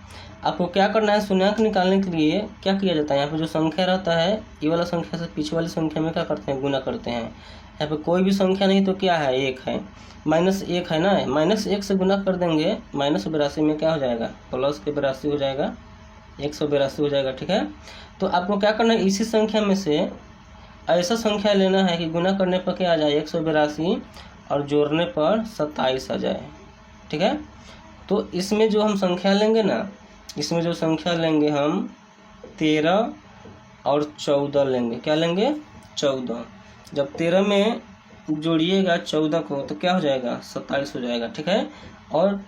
आपको क्या करना है, शून्यंक निकालने के लिए क्या किया जाता है, यहाँ पे जो संख्या रहता है ये वाला संख्या से पीछे वाली संख्या में क्या करते हैं, गुना करते हैं। यहाँ पे कोई भी संख्या नहीं तो क्या है 1 है, -1 है ना, -1 से गुना कर देंगे, -82 में क्या हो जाएगा प्लस के 82 हो जाएगा, 182 हो जाएगा। ठीक है, तो आपको क्या करना है, इसी संख्या में से ऐसा संख्या लेना है कि गुना करने पर क्या आ जाए 182 और जोड़ने पर 27 आ जाए। ठीक है, तो इसमें जो हम संख्या लेंगे ना, इसमें जो संख्या लेंगे हम 13 और 14 लेंगे। क्या लेंगे 14। जब 13 में जोड़िएगा 14 को तो क्या हो जाएगा 27 हो जाएगा। ठीक है, और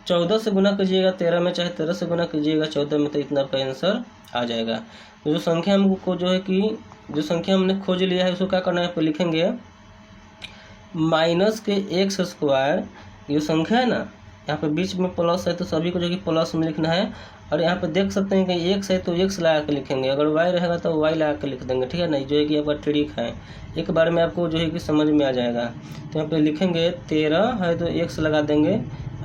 14 से गुना कीजिएगा 13 में, चाहे 13 से गुना कीजिएगा 14 में, तो इतना आपका आंसर आ जाएगा। तो जो संख्या हमको जो है कि जो संख्या हमने खोज लिया है उसको क्या करना है, यहाँ पे लिखेंगे माइनस के x स्क्वायर, ये संख्या है ना यहाँ पे बीच में प्लस है तो सभी को जो कि प्लस में लिखना है। और यहाँ पे देख सकते हैं कि एक्स है तो एक्स लगा के लिखेंगे, अगर वाई रहेगा तो वाई लगा के लिख देंगे, ठीक है ना। जो है कि आपका ट्रिक है, एक बार में आपको जो है कि समझ में आ जाएगा। तो यहाँ पे लिखेंगे 13 है तो एक्स लगा देंगे,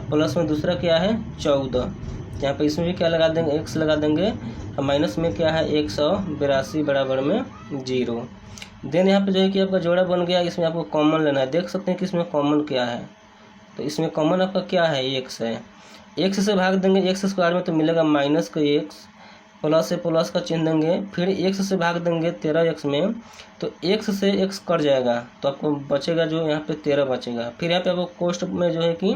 प्लस में दूसरा क्या है 14, यहाँ पे इसमें भी क्या लगा देंगे एक्स लगा देंगे, और माइनस में क्या है 182 बराबर में 0। देन यहाँ पे जो है कि आपका जोड़ा बन गया, इसमें आपको कॉमन लेना है। देख सकते हैं कि इसमें कॉमन क्या है, तो इसमें कॉमन आपका क्या है एक्स है। एक्स से भाग देंगे एक्स स्क्वायर में तो मिलेगा माइनस का एक्स, प्लस से प्लस का चिन्ह देंगे, फिर एक्स से भाग देंगे 13x में तो एक्स से एक्स कट जाएगा तो आपको बचेगा जो यहाँ पे 13 बचेगा। फिर यहाँ पे आपको कोष्ठ में जो है कि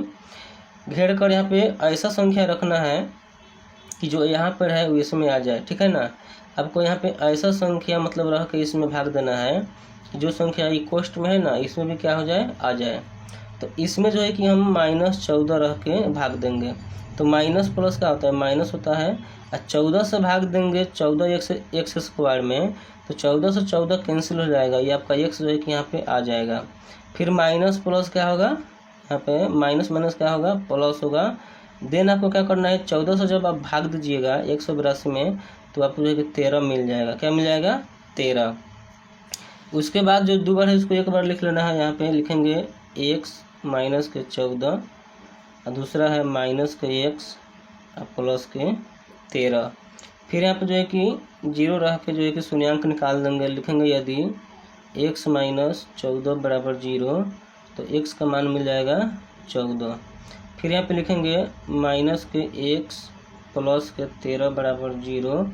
घेर कर यहाँ पे ऐसा संख्या रखना है कि जो यहाँ पर है वो इसमें आ जाए, ठीक है ना। आपको यहाँ पे ऐसा संख्या मतलब रख के इसमें भाग देना है कि जो संख्या ये कोष्ठ में है ना इसमें भी क्या हो जाए आ जाए। तो इसमें जो है कि हम -14 रख के भाग देंगे, तो माइनस प्लस क्या होता है माइनस होता है, और 14 से भाग देंगे 14 एक्स स्क्वायर में तो 14 से 14 कैंसिल हो जाएगा, ये आपका एक्स जो है कि यहाँ पे आ जाएगा। फिर माइनस प्लस क्या होगा, यहाँ पे माइनस माइनस क्या होगा प्लस होगा। देन आपको क्या करना है 14 से जब आप भाग दीजिएगा 182 में तो आपको जो है कि 13 मिल जाएगा। क्या मिल जाएगा 13। उसके बाद जो दो बार है उसको एक बार लिख लेना है, यहाँ पे लिखेंगे x माइनस के 14 और दूसरा है माइनस के एक्स और प्लस के 13। फिर यहाँ पे जो है कि 0 रह के जो है कि शून्यांक निकाल देंगे, लिखेंगे यदि x माइनस 14 बराबर 0 तो x का मान मिल जाएगा 14। फिर यहाँ पे लिखेंगे माइनस के x प्लस के 13 बराबर 0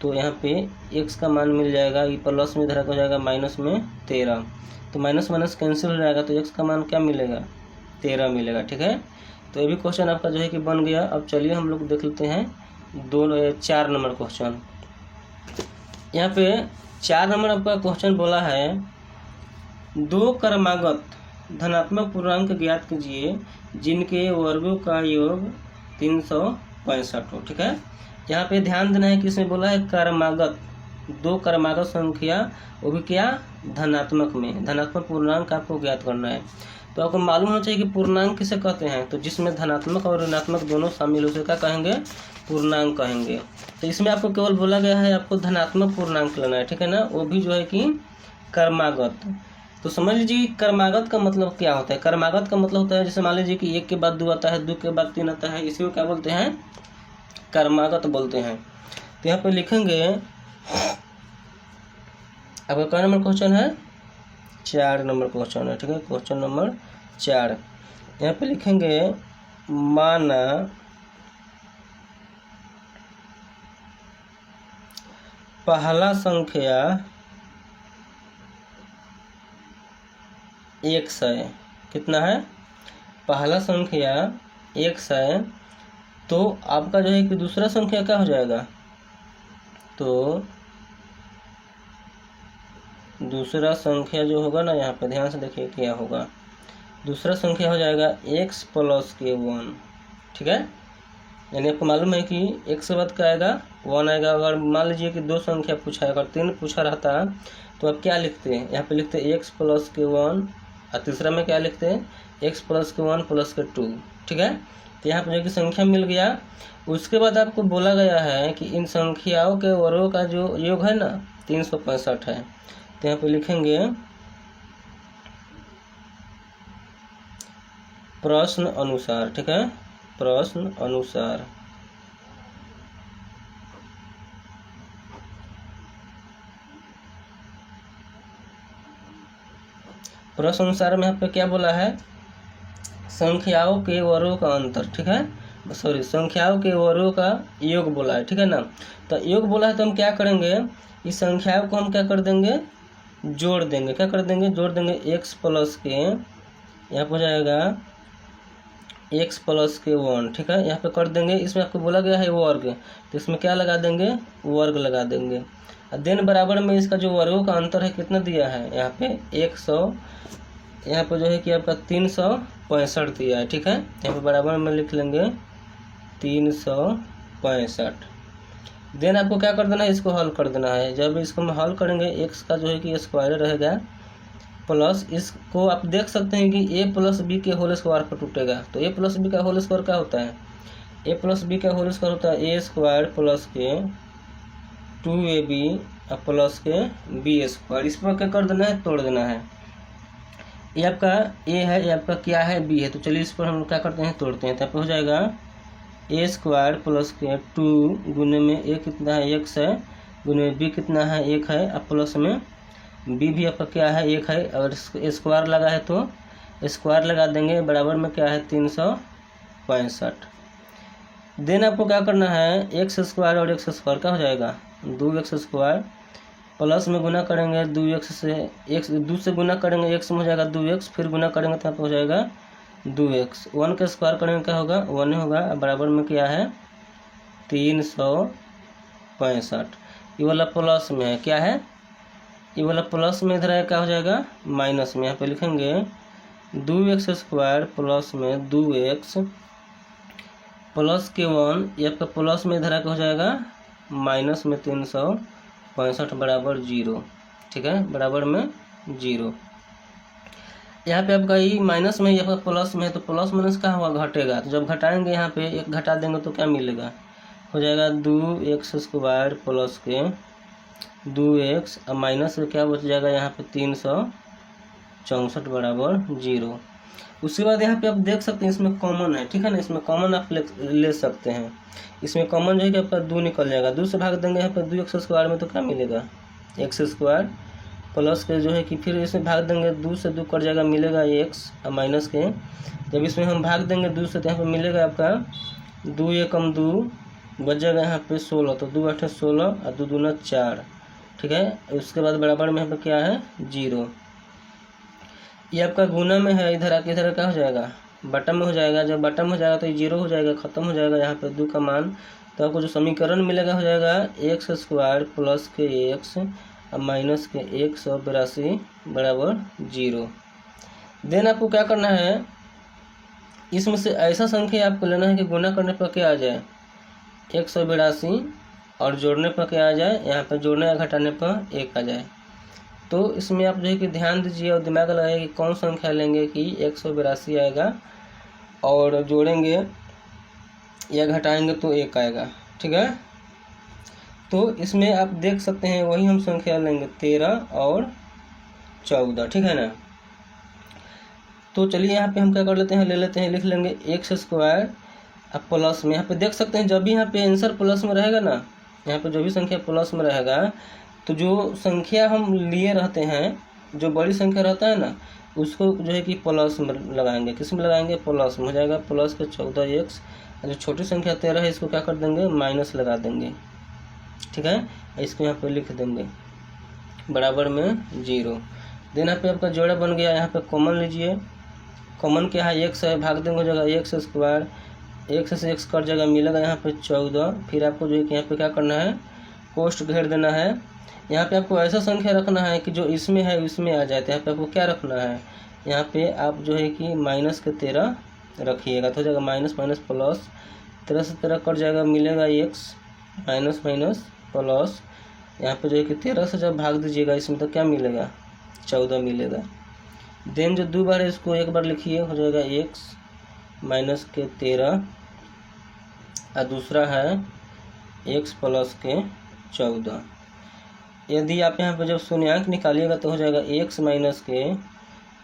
तो यहाँ पे x का मान मिल जाएगा, ये प्लस में इधर हो जाएगा माइनस में 13, तो माइनस माइनस कैंसिल हो जाएगा तो x का मान क्या मिलेगा 13 मिलेगा, ठीक है। तो ये भी क्वेश्चन आपका जो है कि बन गया। अब चलिए हम लोग देख लेते हैं 4 नंबर क्वेश्चन। यहाँ पे 4 नंबर आपका क्वेश्चन बोला है 2 क्रमागत धनात्मक पूर्णांक ज्ञात कीजिए जिनके वर्गों का योग 365 हो, ठीक है। यहाँ पे ध्यान देना है कि इसमें बोला है क्रमागत, 2 क्रमागत संख्या वो भी क्या धनात्मक में, धनात्मक पूर्णांक आपको ज्ञात करना है। तो आपको मालूम होना चाहिए कि पूर्णांक किसे कहते हैं, तो जिसमें धनात्मक और ऋणात्मक दोनों शामिल उसे क्या कहेंगे पूर्णांक कहेंगे। तो इसमें आपको केवल बोला गया है आपको धनात्मक पूर्णांक लेना है, ठीक है ना, वो भी जो है कि क्रमागत। तो समझ लीजिए क्रमागत का मतलब क्या होता है। क्रमागत का मतलब होता है जैसे मान लीजिए कि 1 के बाद 2 आता है, 2 के बाद 3 आता है, इसी को क्या बोलते हैं क्रमागत बोलते हैं। तो यहाँ पे लिखेंगे आपका क्या नंबर क्वेश्चन है 4 नंबर क्वेश्चन है, ठीक है, क्वेश्चन नंबर 4। यहाँ पे लिखेंगे माना पहला संख्या x है, कितना है पहला संख्या x है, तो आपका जो है कि दूसरा संख्या क्या हो जाएगा, तो दूसरा संख्या जो होगा ना यहाँ पे ध्यान से देखिए क्या होगा, दूसरा संख्या हो जाएगा x प्लस के 1, ठीक है। यानी आपको मालूम है कि x के बाद क्या आएगा 1 आएगा। अगर मान लीजिए कि 2 संख्या पूछा है, अगर 3 पूछा रहता तो आप क्या लिखते हैं, यहाँ पे लिखते हैं x प्लस के 1 और तीसरा में क्या लिखते हैं x प्लस के 1 प्लस के 2, ठीक है। तो यहाँ पे जो कि संख्या मिल गया। उसके बाद आपको बोला गया है कि इन संख्याओं के वर्गों का जो योग है ना 365 है। तो यहाँ पे लिखेंगे प्रश्न अनुसार, ठीक है, प्रश्न अनुसार। प्रश्न अनुसार में यहाँ पे क्या बोला है संख्याओं के वर्गों का अंतर, ठीक है, सॉरी संख्याओं के वर्गों का योग बोला है, ठीक है ना। तो योग बोला है तो हम क्या करेंगे इस संख्याओं को हम क्या कर देंगे जोड़ देंगे, क्या कर देंगे जोड़ देंगे x प्लस के, यहाँ पर हो जाएगा x प्लस के 1, ठीक है, यहाँ पे कर देंगे। इसमें आपको बोला गया है वर्ग तो इसमें क्या लगा देंगे वर्ग लगा देंगे। और देन बराबर में इसका जो वर्गों का अंतर है कितना दिया है यहाँ पे 100, यहाँ पे जो है कि आपका 365 दिया है, ठीक है। यहाँ पे बराबर में लिख लेंगे 365। देन आपको क्या कर देना है इसको हल कर देना है। जब इसको हम हल करेंगे x का जो है कि स्क्वायर रहेगा प्लस इसको आप देख सकते हैं कि ए प्लस बी के होल स्क्वायर पर टूटेगा। तो ए प्लस बी का होल स्क्वायर क्या होता है? ए प्लस बी का होल स्क्वायर होता है ए स्क्वायर प्लस के 2ab प्लस के बी स्क्वायर। इस पर क्या कर देना है? तोड़ देना है। ये आपका ए है, ये आपका क्या है? बी है। तो चलिए इस पर हम क्या करते हैं? तोड़ते हैं। तो हो जाएगा ए स्क्वायर प्लस के 2 गुने में ए कितना है? x है, गुने बी कितना है? 1 है, अब प्लस में बी भी आपका क्या है? 1 है। अगर स्क्वायर लगा है तो स्क्वायर लगा देंगे, बराबर में क्या है? 365। देन आपको क्या करना है? एक्स स्क्वायर और एक्स स्क्वायर क्या हो जाएगा? 2x स्क्वायर प्लस में गुना करेंगे 2x से, x 2 से गुना करेंगे x में हो जाएगा 2x, फिर गुना करेंगे तो यहाँ पे हो जाएगा 2x। 1 का स्क्वायर करेंगे क्या होगा? 1 होगा, बराबर में क्या है? 365। ये वाला प्लस में है, क्या है? ये वाला प्लस में इधर है, क्या हो जाएगा? माइनस में। यहाँ पे लिखेंगे 2x स्क्वायर प्लस में 2x प्लस के 1, ये आपका प्लस में इधर आके हो जाएगा माइनस में 365 बराबर 0। ठीक है, बराबर में 0। यहाँ पे आपका ये माइनस में, यहाँ पर प्लस में है, तो प्लस माइनस क्या होगा? घटेगा। तो जब घटाएंगे यहाँ पे एक घटा देंगे तो क्या मिलेगा? हो जाएगा 2x स्क्वायर प्लस के 2x और माइनस में क्या बच जाएगा? यहाँ पे 364 बराबर 0। उसके बाद यहाँ पे आप देख सकते हैं इसमें कॉमन है, ठीक है ना? इसमें कॉमन आप ले सकते हैं। इसमें कॉमन जो है कि आपका 2 निकल जाएगा। 2 से भाग देंगे यहाँ पे 2x स्क्वायर में तो क्या मिलेगा? x स्क्वायर प्लस के जो है कि फिर इसमें भाग देंगे 2 से 2 कट जाएगा, मिलेगा x और माइनस के जब इसमें हम भाग देंगे 2 से तो यहाँ पे मिलेगा आपका 2 एकम 2 बच जाएगा यहाँ पे 16। तो 2 8 16 और 2 दूना 4। ठीक है, उसके बाद बराबर में यहाँ पे क्या है? 0। ये आपका गुना में है, इधर आके इधर क्या हो जाएगा? बटम में हो जाएगा। जब बटम हो जाएगा तो ये 0 हो जाएगा, खत्म हो जाएगा यहाँ पे 2 का मान। तो आपको जो समीकरण मिलेगा हो जाएगा एक्स स्क्वायर प्लस के एक्स और माइनस के 182 बराबर 0। देन आपको क्या करना है? इसमें से ऐसा संख्या आपको लेना है कि गुना करने पर क्या आ जाए? 182 और जोड़ने पर क्या आ जाए? यहाँ पर जोड़ने या घटाने पर 1 आ जाए। तो इसमें आप जो है कि ध्यान दीजिए और दिमाग लगाइए कि कौन संख्या लेंगे कि 182 आएगा और जोड़ेंगे या घटाएंगे तो 1 आएगा। ठीक है, तो इसमें आप देख सकते हैं वही हम संख्या लेंगे 13 और 14। ठीक है ना? तो चलिए यहाँ पे हम क्या कर लेते हैं? ले लेते हैं, लिख लेंगे एक्स स्क्वायर अब प्लस में, यहाँ पे देख सकते हैं जब भी यहाँ पे आंसर प्लस में रहेगा ना, यहाँ पे जो भी संख्या प्लस में रहेगा तो जो संख्या हम लिए रहते हैं, जो बड़ी संख्या रहता है ना, उसको जो है कि प्लस में लगाएंगे। किस में लगाएंगे? प्लस में। हो जाएगा प्लस के 14x। जो छोटी संख्या 13 है इसको क्या कर देंगे? माइनस लगा देंगे। ठीक है, इसको यहाँ पे लिख देंगे बराबर में 0। देन यहाँ पे आपका जोड़ा बन गया। यहाँ पे कॉमन लीजिए, कॉमन क्या है? x है, भाग देंगे हो जाएगा एक्स स्क्वायर, x से x कट जाएगा, मिलेगा यहाँ पे 14। फिर आपको जो है कि यहाँ पे क्या करना है? कोष्ठ घेर देना है। यहाँ पे आपको ऐसा संख्या रखना है कि जो इसमें है उसमें आ जाए। तो यहाँ पे आपको क्या रखना है? यहाँ पे आप जो है कि माइनस के 13 रखिएगा तो हो जाएगा माइनस माइनस प्लस, 13 से 13 कट जाएगा, मिलेगा x माइनस माइनस प्लस। यहाँ पे जो है कि 13 से जब भाग दीजिएगा इसमें तो क्या मिलेगा? 14 मिलेगा। देन जो 2 बार है इसको 1 बार लिखिए, हो जाएगा x माइनस के 13 और दूसरा है x प्लस के 14। यदि आप यहाँ पे जब शून्यांक निकालिएगा तो हो जाएगा x माइनस के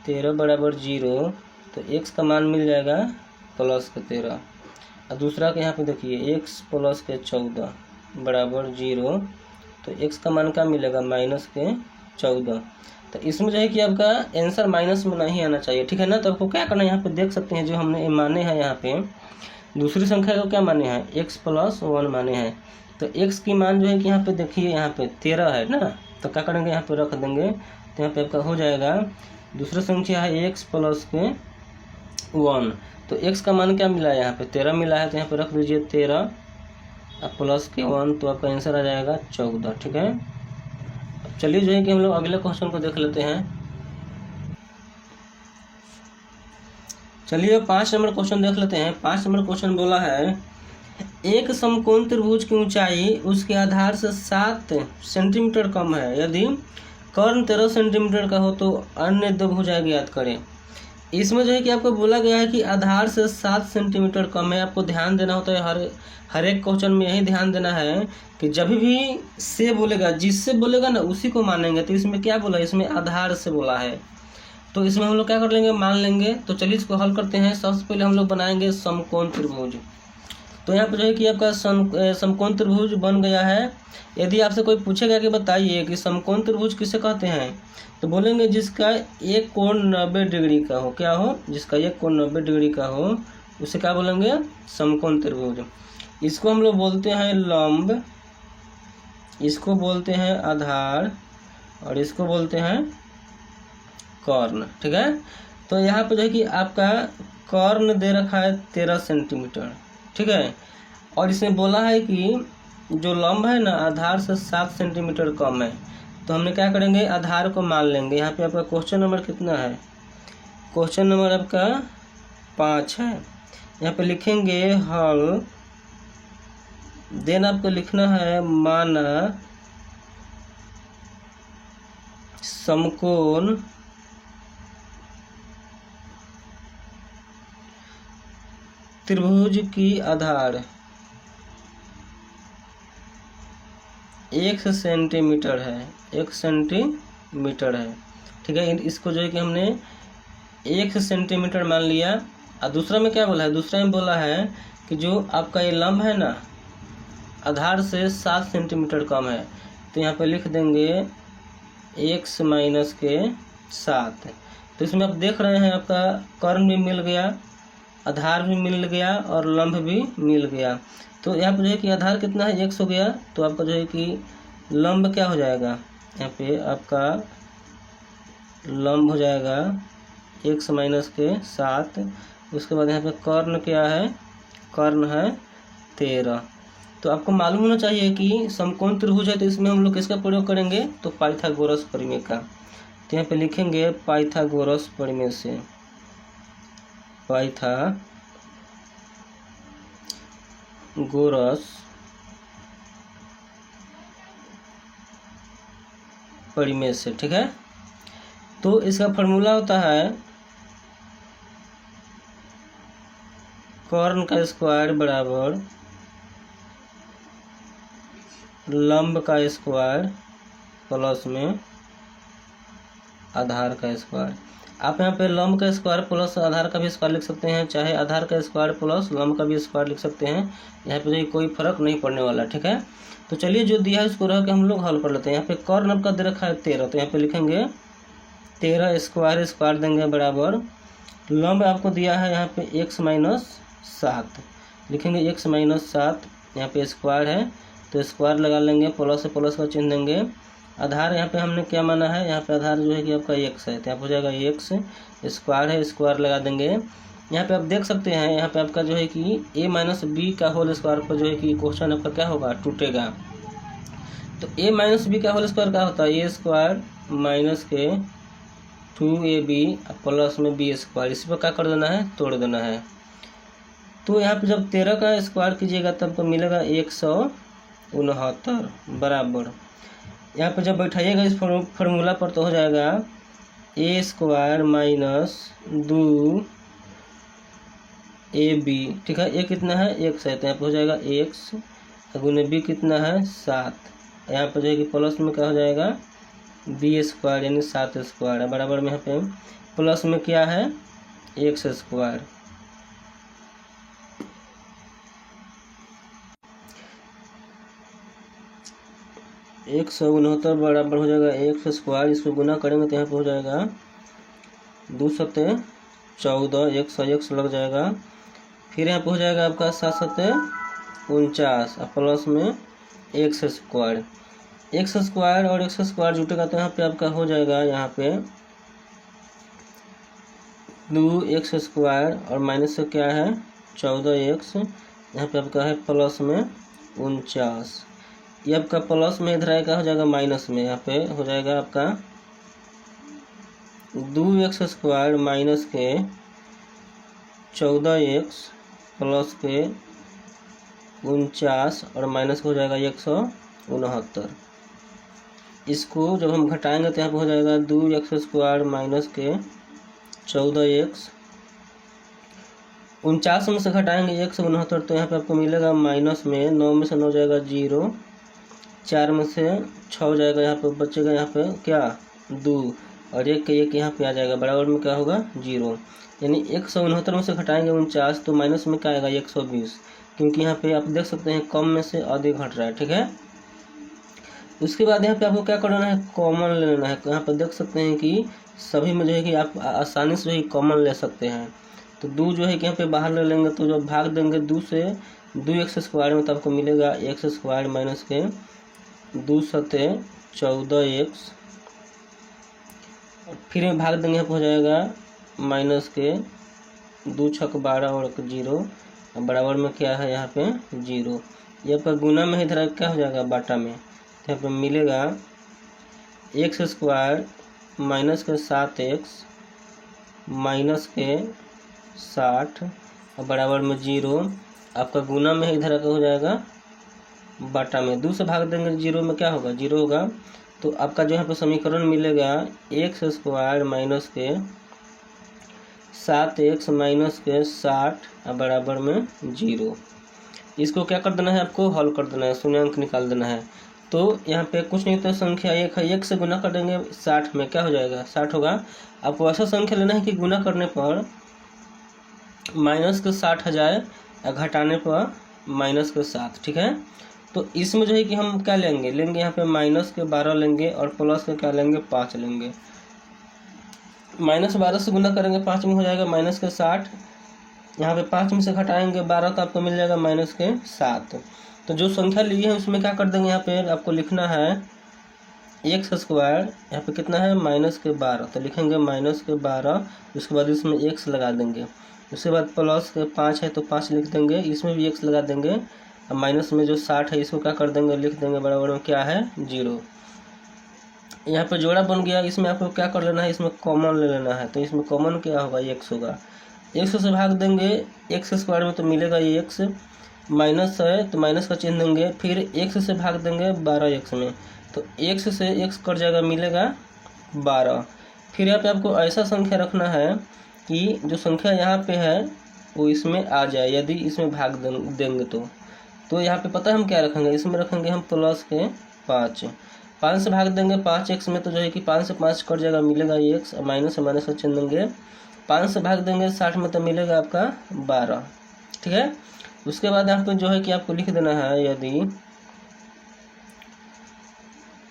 13 बराबर 0। तो x का मान मिल जाएगा प्लस के 13 और दूसरा के यहाँ पे देखिए x प्लस के 14 बराबर 0। तो x का मान क्या मिलेगा? माइनस के 14। तो इसमें जो है कि आपका आंसर माइनस में नहीं आना चाहिए। ठीक है ना? तो आपको क्या करना है? यहाँ पे देख सकते हैं जो हमने माने हैं, यहाँ पे दूसरी संख्या को क्या माने हैं? x प्लस 1 माने हैं। तो x की मान जो है कि यहाँ पे देखिए यहाँ पे 13 है ना, तो क्या करेंगे? यहाँ पे रख देंगे। तो यहाँ पे आपका हो जाएगा दूसरा संख्या है x प्लस के 1। तो x का मान क्या मिला है? यहाँ पे 13 मिला है, तो यहाँ पे रख दीजिए 13 और प्लस के 1, तो आपका आंसर आ जाएगा 14। ठीक है, अब चलिए जो है कि हम लोग अगले क्वेश्चन को देख लेते हैं। चलिए 5 नंबर क्वेश्चन देख लेते हैं। 5 नंबर क्वेश्चन बोला है एक समकोण त्रिभुज की ऊंचाई उसके आधार से 7 सेंटीमीटर कम है यदि कर्ण 13 सेंटीमीटर का हो तो अन्य दो भुजा ज्ञात करें। इसमें जो है कि आपको बोला गया है कि आधार से 7 सेंटीमीटर कम है। आपको ध्यान देना होता है हर एक क्वेश्चन में यही ध्यान देना है कि जब भी से बोलेगा, जिससे बोलेगा ना उसी को मानेंगे। तो इसमें क्या बोला, इसमें आधार से बोला है, तो इसमें हम लोग क्या कर लेंगे, मान लेंगे। तो चलिए इसको हल करते हैं। सबसे पहले हम लोग बनाएंगे समकोण त्रिभुज। तो यहाँ पर जो है कि आपका समकोण त्रिभुज बन गया है। यदि आपसे कोई पूछेगा कि बताइए कि समकोण त्रिभुज किसे कहते हैं, तो बोलेंगे जिसका एक कोण 90 डिग्री का हो। क्या हो, जिसका एक कोण 90 डिग्री का हो उसे क्या बोलेंगे, समकोण त्रिभुज। इसको हम लोग बोलते हैं लंब, इसको बोलते हैं आधार और इसको बोलते हैं कर्ण। ठीक है। तो यहाँ पर जो है कि आपका कर्ण दे रखा है 13 सेंटीमीटर। ठीक है। और इसमें बोला है कि जो लंब है ना आधार से 7 सेंटीमीटर कम है। तो हमने क्या करेंगे, आधार को मान लेंगे। यहाँ पे आपका क्वेश्चन नंबर कितना है, क्वेश्चन नंबर आपका 5 है। यहाँ पे लिखेंगे हल, देन आपको लिखना है माना समकोण त्रिभुज की आधार 1 सेंटीमीटर है, 1 सेंटीमीटर है। ठीक है। इसको जो है कि हमने 1 सेंटीमीटर मान लिया। और दूसरा में क्या बोला है, दूसरा में बोला है कि जो आपका ये लंब है ना आधार से 7 सेंटीमीटर कम है। तो यहाँ पे लिख देंगे x माइनस के 7। तो इसमें आप देख रहे हैं आपका कर्ण भी मिल गया, आधार भी मिल गया और लंब भी मिल गया। तो यहाँ पर जो है कि आधार कितना है, 1 हो गया। तो आपका जो है कि लंब क्या हो जाएगा, यहाँ पे आपका लंब हो जाएगा x माइनस के 7। उसके बाद यहाँ पे कर्ण क्या है, कर्ण है 13। तो आपको मालूम होना चाहिए कि समकोण त्रिभुज है तो इसमें हम लोग किसका प्रयोग करेंगे, तो पाइथागोरस प्रमेय का। तो यहाँ पे लिखेंगे पाइथागोरस प्रमेय से, पाइथागोरस प्रमेय से। ठीक है। तो इसका फॉर्मूला होता है कर्ण का स्क्वायर बराबर लंब का स्क्वायर प्लस में आधार का स्क्वायर। आप यहाँ पे लंब का स्क्वायर प्लस आधार का भी स्क्वायर लिख सकते हैं, चाहे आधार का स्क्वायर प्लस लंब का भी स्क्वायर लिख सकते हैं। यहाँ पे कोई फर्क नहीं पड़ने वाला। ठीक है। तो चलिए जो दिया है उसको रह के हम लोग हल कर लेते हैं। यहाँ पे कर्ण आपका दे रखा है 13, तो यहाँ पे लिखेंगे 13 स्क्वायर, स्क्वायर देंगे बराबर लंब आपको दिया है यहाँ पे x माइनस 7, लिखेंगे x माइनस 7। यहाँ पे स्क्वायर है तो स्क्वायर लगा लेंगे, प्लस से प्लस का चिन्ह देंगे। आधार यहाँ पे हमने क्या माना है, यहाँ पे आधार जो है कि आपका x है, तो यहाँ हो जाएगा x, स्क्वायर है, स्क्वायर लगा देंगे। यहाँ पे आप देख सकते हैं यहाँ पे आपका जो है कि a माइनस बी का होल स्क्वायर पर जो है कि क्वेश्चन आपका क्या होगा, टूटेगा। तो a माइनस बी का होल स्क्वायर क्या होता है, ए स्क्वायर माइनस के 2ab प्लस में बी स्क्वायर। इसी पर क्या कर देना है, तोड़ देना है। तो यहाँ पे जब 13 का स्क्वायर कीजिएगा तब तो मिलेगा 169 बराबर। यहाँ पे जब बैठाइएगा इस फॉर्मूला पर तो हो जाएगा ए स्क्वायर माइनस 2ab। ठीक है। ए कितना है, x है, तो यहाँ पे हो जाएगा x गुने b कितना है 7। यहाँ पर जो है कि प्लस में क्या हो जाएगा बी स्क्वायर यानी 7 स्क्वायर है बराबर में यहाँ पे प्लस में क्या है x स्क्वायर। एक 169 बराबर हो जाएगा x स्क्वायर। इसको गुना करेंगे तो यहाँ पे हो जाएगा 2 सत्ते 14, x लग जाएगा। फिर यहाँ पे हो जाएगा आपका 7 सत्ते 49 प्लस में x स्क्वायर। x स्क्वायर और x स्क्वायर जुटेगा तो यहाँ पे आपका हो जाएगा यहाँ पे 2x स्क्वायर और माइनस से क्या है 14x। यहाँ पे आपका है प्लस में 49। ये आपका प्लस में इधर आएगा हो जाएगा माइनस में, यहाँ पे हो जाएगा आपका 2x स्क्वायर माइनस के 14x प्लस के 49 और माइनस हो जाएगा 169। इसको जब हम घटाएंगे तो यहाँ पे हो जाएगा 2x² माइनस के 14x। 49 में से घटाएंगे 169, तो यहाँ पे आपको मिलेगा माइनस में 9 में से 9 जाएगा 0, 4 में से 6 जाएगा, यहाँ पे बचेगा यहाँ पे क्या 2, और 1 के 1 यहाँ पे आ जाएगा, बराबर में क्या होगा 0। यानी 169 में से घटाएंगे 49 तो माइनस में क्या आएगा 120, क्योंकि यहाँ पे आप देख सकते हैं कम में से अधिक घट रहा है। ठीक है, उसके बाद यहाँ पे आपको क्या करना है, कॉमन ले लेना है। यहाँ पर देख सकते हैं कि सभी में जो है कि आप आसानी से ही कॉमन ले सकते हैं। तो 2 जो है कि यहाँ पे बाहर ले लेंगे, तो जब भाग देंगे 2 से 2x² में, तो आपको मिलेगा x² माइनस के 2 सते 14x। फिर में भाग देंगे, यहाँ पर हो जाएगा माइनस के 2 छक 12 और 0, बराबर में क्या है यहाँ पे 0। यहाँ पर गुना में इधर क्या हो जाएगा बाटा में, तो यहाँ पे मिलेगा x² माइनस के 7x माइनस के 60 और बराबर में 0। आपका गुना में इधर का हो जाएगा बाटा में, 2 से भाग देंगे 0 में क्या होगा 0 होगा। तो आपका जो यहाँ पे समीकरण मिलेगा x² माइनस के 7x माइनस के 60 और बराबर में 0। इसको क्या कर देना है, आपको हल कर देना है, शून्यांक निकाल देना है। तो यहाँ पे कुछ नहीं होता, संख्या 1 है, 1 से गुना कर देंगे 60 में क्या हो जाएगा 60 होगा। आपको ऐसा संख्या लेना है कि गुना करने पर माइनस के 60 आ जाए या घटाने पर माइनस के 7। ठीक है, तो इसमें जो है कि हम क्या लेंगे यहाँ पे माइनस के 12 लेंगे और प्लस के क्या लेंगे 5 लेंगे। -12 से गुना करेंगे 5 में हो जाएगा माइनस के 60, यहाँ पे 5 में से घटाएंगे 12 तो आपको मिल जाएगा माइनस के 7। तो जो संख्या ली है उसमें क्या कर देंगे, यहाँ पे आपको लिखना है x², यहाँ पे कितना है माइनस के 12, तो लिखेंगे माइनस के 12, उसके बाद इसमें x लगा देंगे, उसके बाद प्लस के 5 है तो 5 लिख देंगे, इसमें भी x लगा देंगे, और माइनस में जो 60 है इसको क्या कर देंगे लिख देंगे, बराबर में क्या है 0। यहाँ पे जोड़ा बन गया। इसमें आपको क्या कर लेना है, इसमें कॉमन ले लेना है। तो इसमें कॉमन क्या होगा x होगा, x से भाग देंगे x² में तो मिलेगा x, माइनस है तो माइनस का चिन्ह देंगे, फिर x से भाग देंगे 12x में, तो x से x कट जाएगा मिलेगा 12। फिर यहाँ पे आपको ऐसा संख्या रखना है कि जो संख्या यहाँ पे है वो इसमें आ जाए, यदि इसमें भाग देंगे तो यहाँ पे पता है हम क्या रखेंगे, इसमें रखेंगे हम प्लस के 5 से भाग देंगे 5x में, तो जो है कि 5 से 5 कट जाएगा मिलेगा x, माइनस से माइनस का चिन्ह देंगे, 5 से भाग देंगे 60 में तो मिलेगा आपका 12। ठीक है, उसके बाद यहाँ पे जो है कि आपको लिख देना है, यदि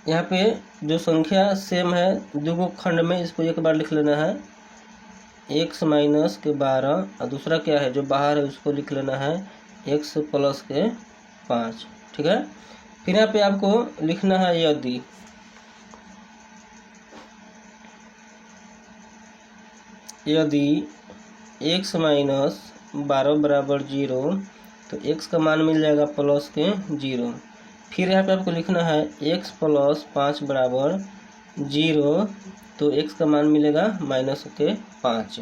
यहाँ पे जो संख्या सेम है दो खंड में, इसको एक बार लिख लेना है x माइनस के 12, और दूसरा क्या है जो बाहर है उसको लिख लेना है x प्लस के 5। ठीक है, फिर यहाँ पे आपको लिखना है यदि x माइनस 12 बराबर 0, तो x का मान मिल जाएगा प्लस के 0। फिर यहाँ पे आपको लिखना है x प्लस 5 बराबर 0, तो x का मान मिलेगा माइनस के 5।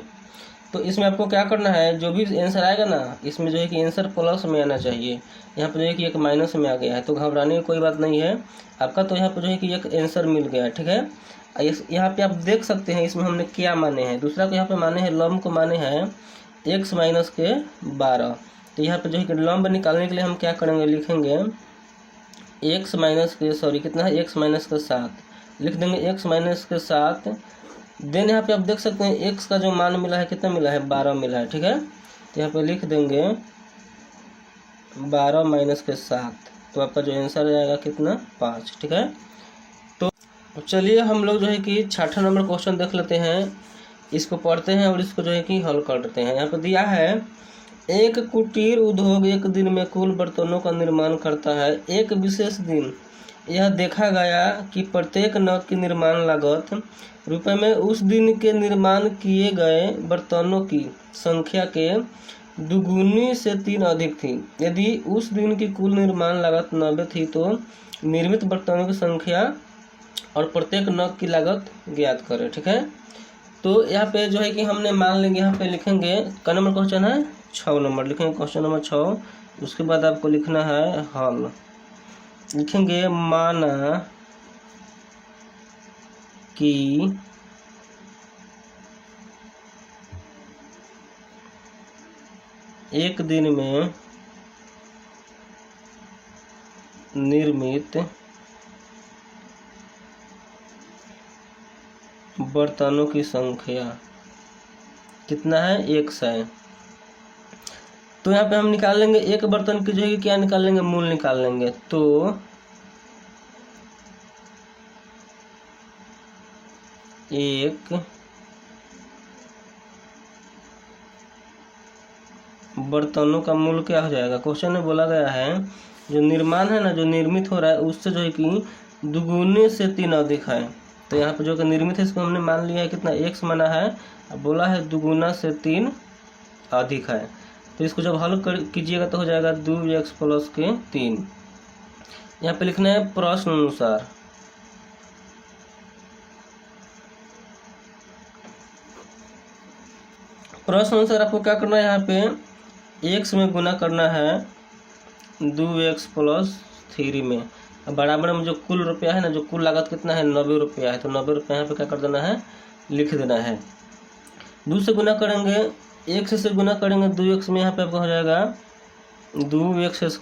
तो इसमें आपको क्या करना है, जो भी आंसर आएगा ना इसमें जो है कि आंसर प्लस में आना चाहिए। यहाँ पर जो है कि एक माइनस में आ गया है तो घबराने की कोई बात नहीं है आपका, तो यहाँ पर जो है कि एक आंसर मिल गया। ठीक है, यहाँ पे आप देख सकते हैं इसमें हमने क्या माने हैं, दूसरा को यहाँ पे माने हैं लंब को माने हैं x माइनस के 12। तो यहाँ पे जो है कि लंब निकालने के लिए हम क्या करेंगे, लिखेंगे x माइनस के कितना है x माइनस के 7 लिख देंगे, x माइनस के 7। देन यहाँ पे आप देख सकते हैं x का जो मान मिला है कितना मिला है 12 मिला है। ठीक है, तो यहाँ पे लिख देंगे 12 माइनस के 7, तो आपका जो आंसर आएगा कितना 5। ठीक है, तो चलिए हम लोग जो है कि 6ठा नंबर क्वेश्चन देख लेते हैं, इसको पढ़ते हैं और इसको जो है कि हल कर देते हैं। यहाँ पे दिया है एक कुटीर उद्योग एक दिन में कुल बर्तनों का निर्माण करता है। एक विशेष दिन यह देखा गया कि प्रत्येक नग की निर्माण लागत रुपए में उस दिन के निर्माण किए गए बर्तनों की संख्या के दुगुनी से 3 अधिक थी। यदि उस दिन की कुल निर्माण लागत 90 थी तो निर्मित बर्तनों की संख्या और प्रत्येक नग की लागत ज्ञात करें। ठीक है, तो यहाँ पे जो है कि हमने मान लेंगे, यहाँ पे लिखेंगे क नंबर क्वेश्चन है 6 नंबर, लिखेंगे क्वेश्चन नंबर 6। उसके बाद आपको लिखना है हल, लिखेंगे माना कि एक दिन में निर्मित बर्तनों की संख्या कितना है, 100। तो यहाँ पे हम निकाल लेंगे एक बर्तन की जो है क्या निकाल लेंगे, मूल निकाल लेंगे। तो एक बर्तनों का मूल क्या हो जाएगा, क्वेश्चन में बोला गया है जो निर्माण है ना, जो निर्मित हो रहा है उससे जो है कि दुगुने से 3 अधिक है। तो यहाँ पे जो कि निर्मित है इसको हमने मान लिया है कितना, x माना है, अब बोला है दुगुना से 3 अधिक है। तो इसको जब हल कीजिएगा तो हो जाएगा 2x + के 3। यहाँ पे लिखना है प्रश्न अनुसार। प्रश्न अनुसार आपको क्या करना है, यहाँ पे x में गुना करना है 2x + 3 में। अब बराबर में जो कुल रुपया है ना, जो कुल लागत कितना है, 90 रुपया है। तो 90 रुपया यहाँ पे क्या कर देना है, लिख देना है। 2 से गुना करेंगे, 1 से गुना करेंगे 2x में, यहाँ पे आपका हो जाएगा 2x²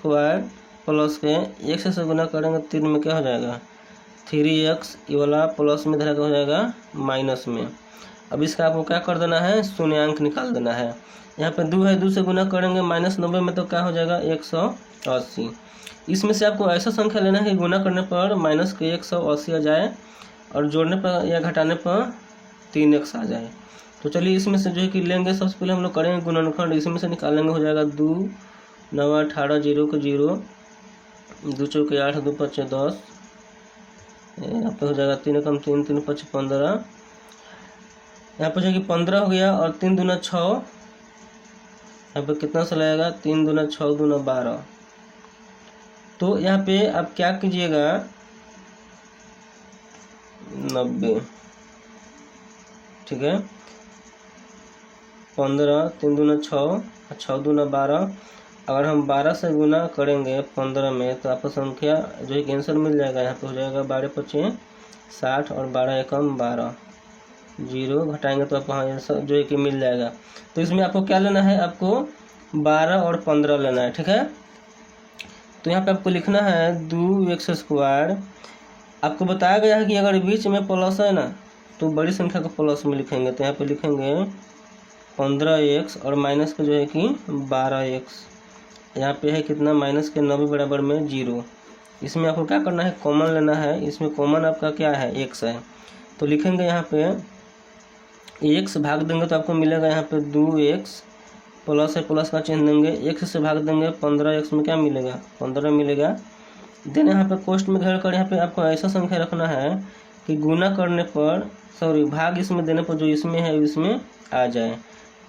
+ के 1 से गुना करेंगे 3 में क्या हो जाएगा 3x, ये वाला प्लस में धरा हो जाएगा माइनस में। अब इसका आपको क्या कर देना है, शून्यांक निकाल देना है। यहाँ पे 2 है, 2 से गुना करेंगे -90 में, तो क्या हो जाएगा 180। इसमें से आपको ऐसा संख्या लेना है कि गुना करने पर माइनस के 180 आ जाए और जोड़ने पर या घटाने पर 3x आ जाए। तो चलिए इसमें से जो है कि लेंगे, सबसे पहले हम लोग करेंगे गुणनखंड। इसमें से निकालेंगे, हो जाएगा 2 9 18 0 के 0, 2 चौके 8 2 5 10, यहाँ पे हो जाएगा 3 कम 3 3 5 15, यहाँ पे जो कि 15 हो गया और 3 दूना 6, यहाँ पे कितना सा लगेगा 3 दूना 6 दूना 12। तो यहाँ पे आप क्या कीजिएगा 90, ठीक है, 15 3 दूना 6 6 दूना 12। अगर हम 12 से गुना करेंगे 15 में तो आपको संख्या जो है आंसर मिल जाएगा। यहाँ पे हो जाएगा 12 × 5 = 60 और 12 एकम 12, 0 घटाएंगे तो आपको आंसर जो है कि मिल जाएगा। तो इसमें आपको क्या लेना है, आपको 12 और 15 लेना है, ठीक है। तो यहाँ पे आपको लिखना है 2x²। आपको बताया गया है कि अगर बीच में प्लस है ना तो बड़ी संख्या को प्लस में लिखेंगे। तो यहाँ पे लिखेंगे 15x और माइनस के जो है कि 12x, यहाँ पे है कितना माइनस के 90 बराबर में 0। इसमें आपको क्या करना है, कॉमन लेना है। इसमें कॉमन आपका क्या है, x है। तो लिखेंगे यहाँ पे x भाग देंगे तो आपको मिलेगा यहाँ पे 2x, प्लस है प्लस का चिन्ह देंगे, x से भाग देंगे 15x में क्या मिलेगा 15 मिलेगा। देन यहाँ पे कोष्ठ में घेर कर यहाँ पे आपको ऐसा संख्या रखना है कि गुना करने पर भाग इसमें देने पर जो इसमें है इसमें आ जाए।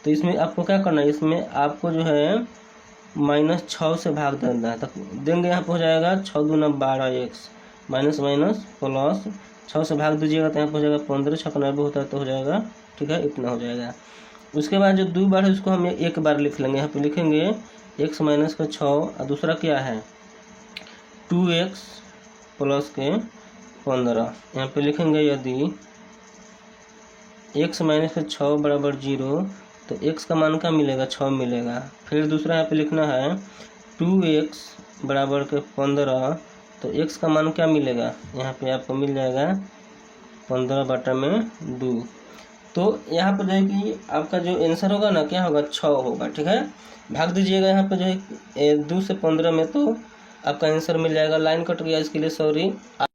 तो इसमें आपको क्या करना है, इसमें आपको जो है -6 से भाग देना है। तो देंगे यहाँ पे हो जाएगा 6 दूना 12x, माइनस माइनस प्लस 6 से भाग दीजिएगा तो यहाँ पे हो जाएगा 15 6 90 होता है तो हो जाएगा, ठीक है, इतना हो जाएगा। उसके बाद जो 2 बार है उसको हम एक बार लिख लेंगे। यहाँ पे लिखेंगे x माइनस के 6 और दूसरा क्या है 2x + के 15। यहाँ पे लिखेंगे यदि x माइनस के 6 बराबर 0 तो x का मान क्या मिलेगा 6 मिलेगा। फिर दूसरा यहाँ पे लिखना है 2x बराबर के 15, तो x का मान क्या मिलेगा, यहाँ पे आपको मिल जाएगा 15/2। तो यहाँ पर जो है कि आपका जो आंसर होगा ना क्या होगा 6 होगा, ठीक है। भाग दीजिएगा यहाँ पे जो है 2 से 15 में तो आपका आंसर मिल जाएगा। लाइन कट गया इसके लिए सॉरी।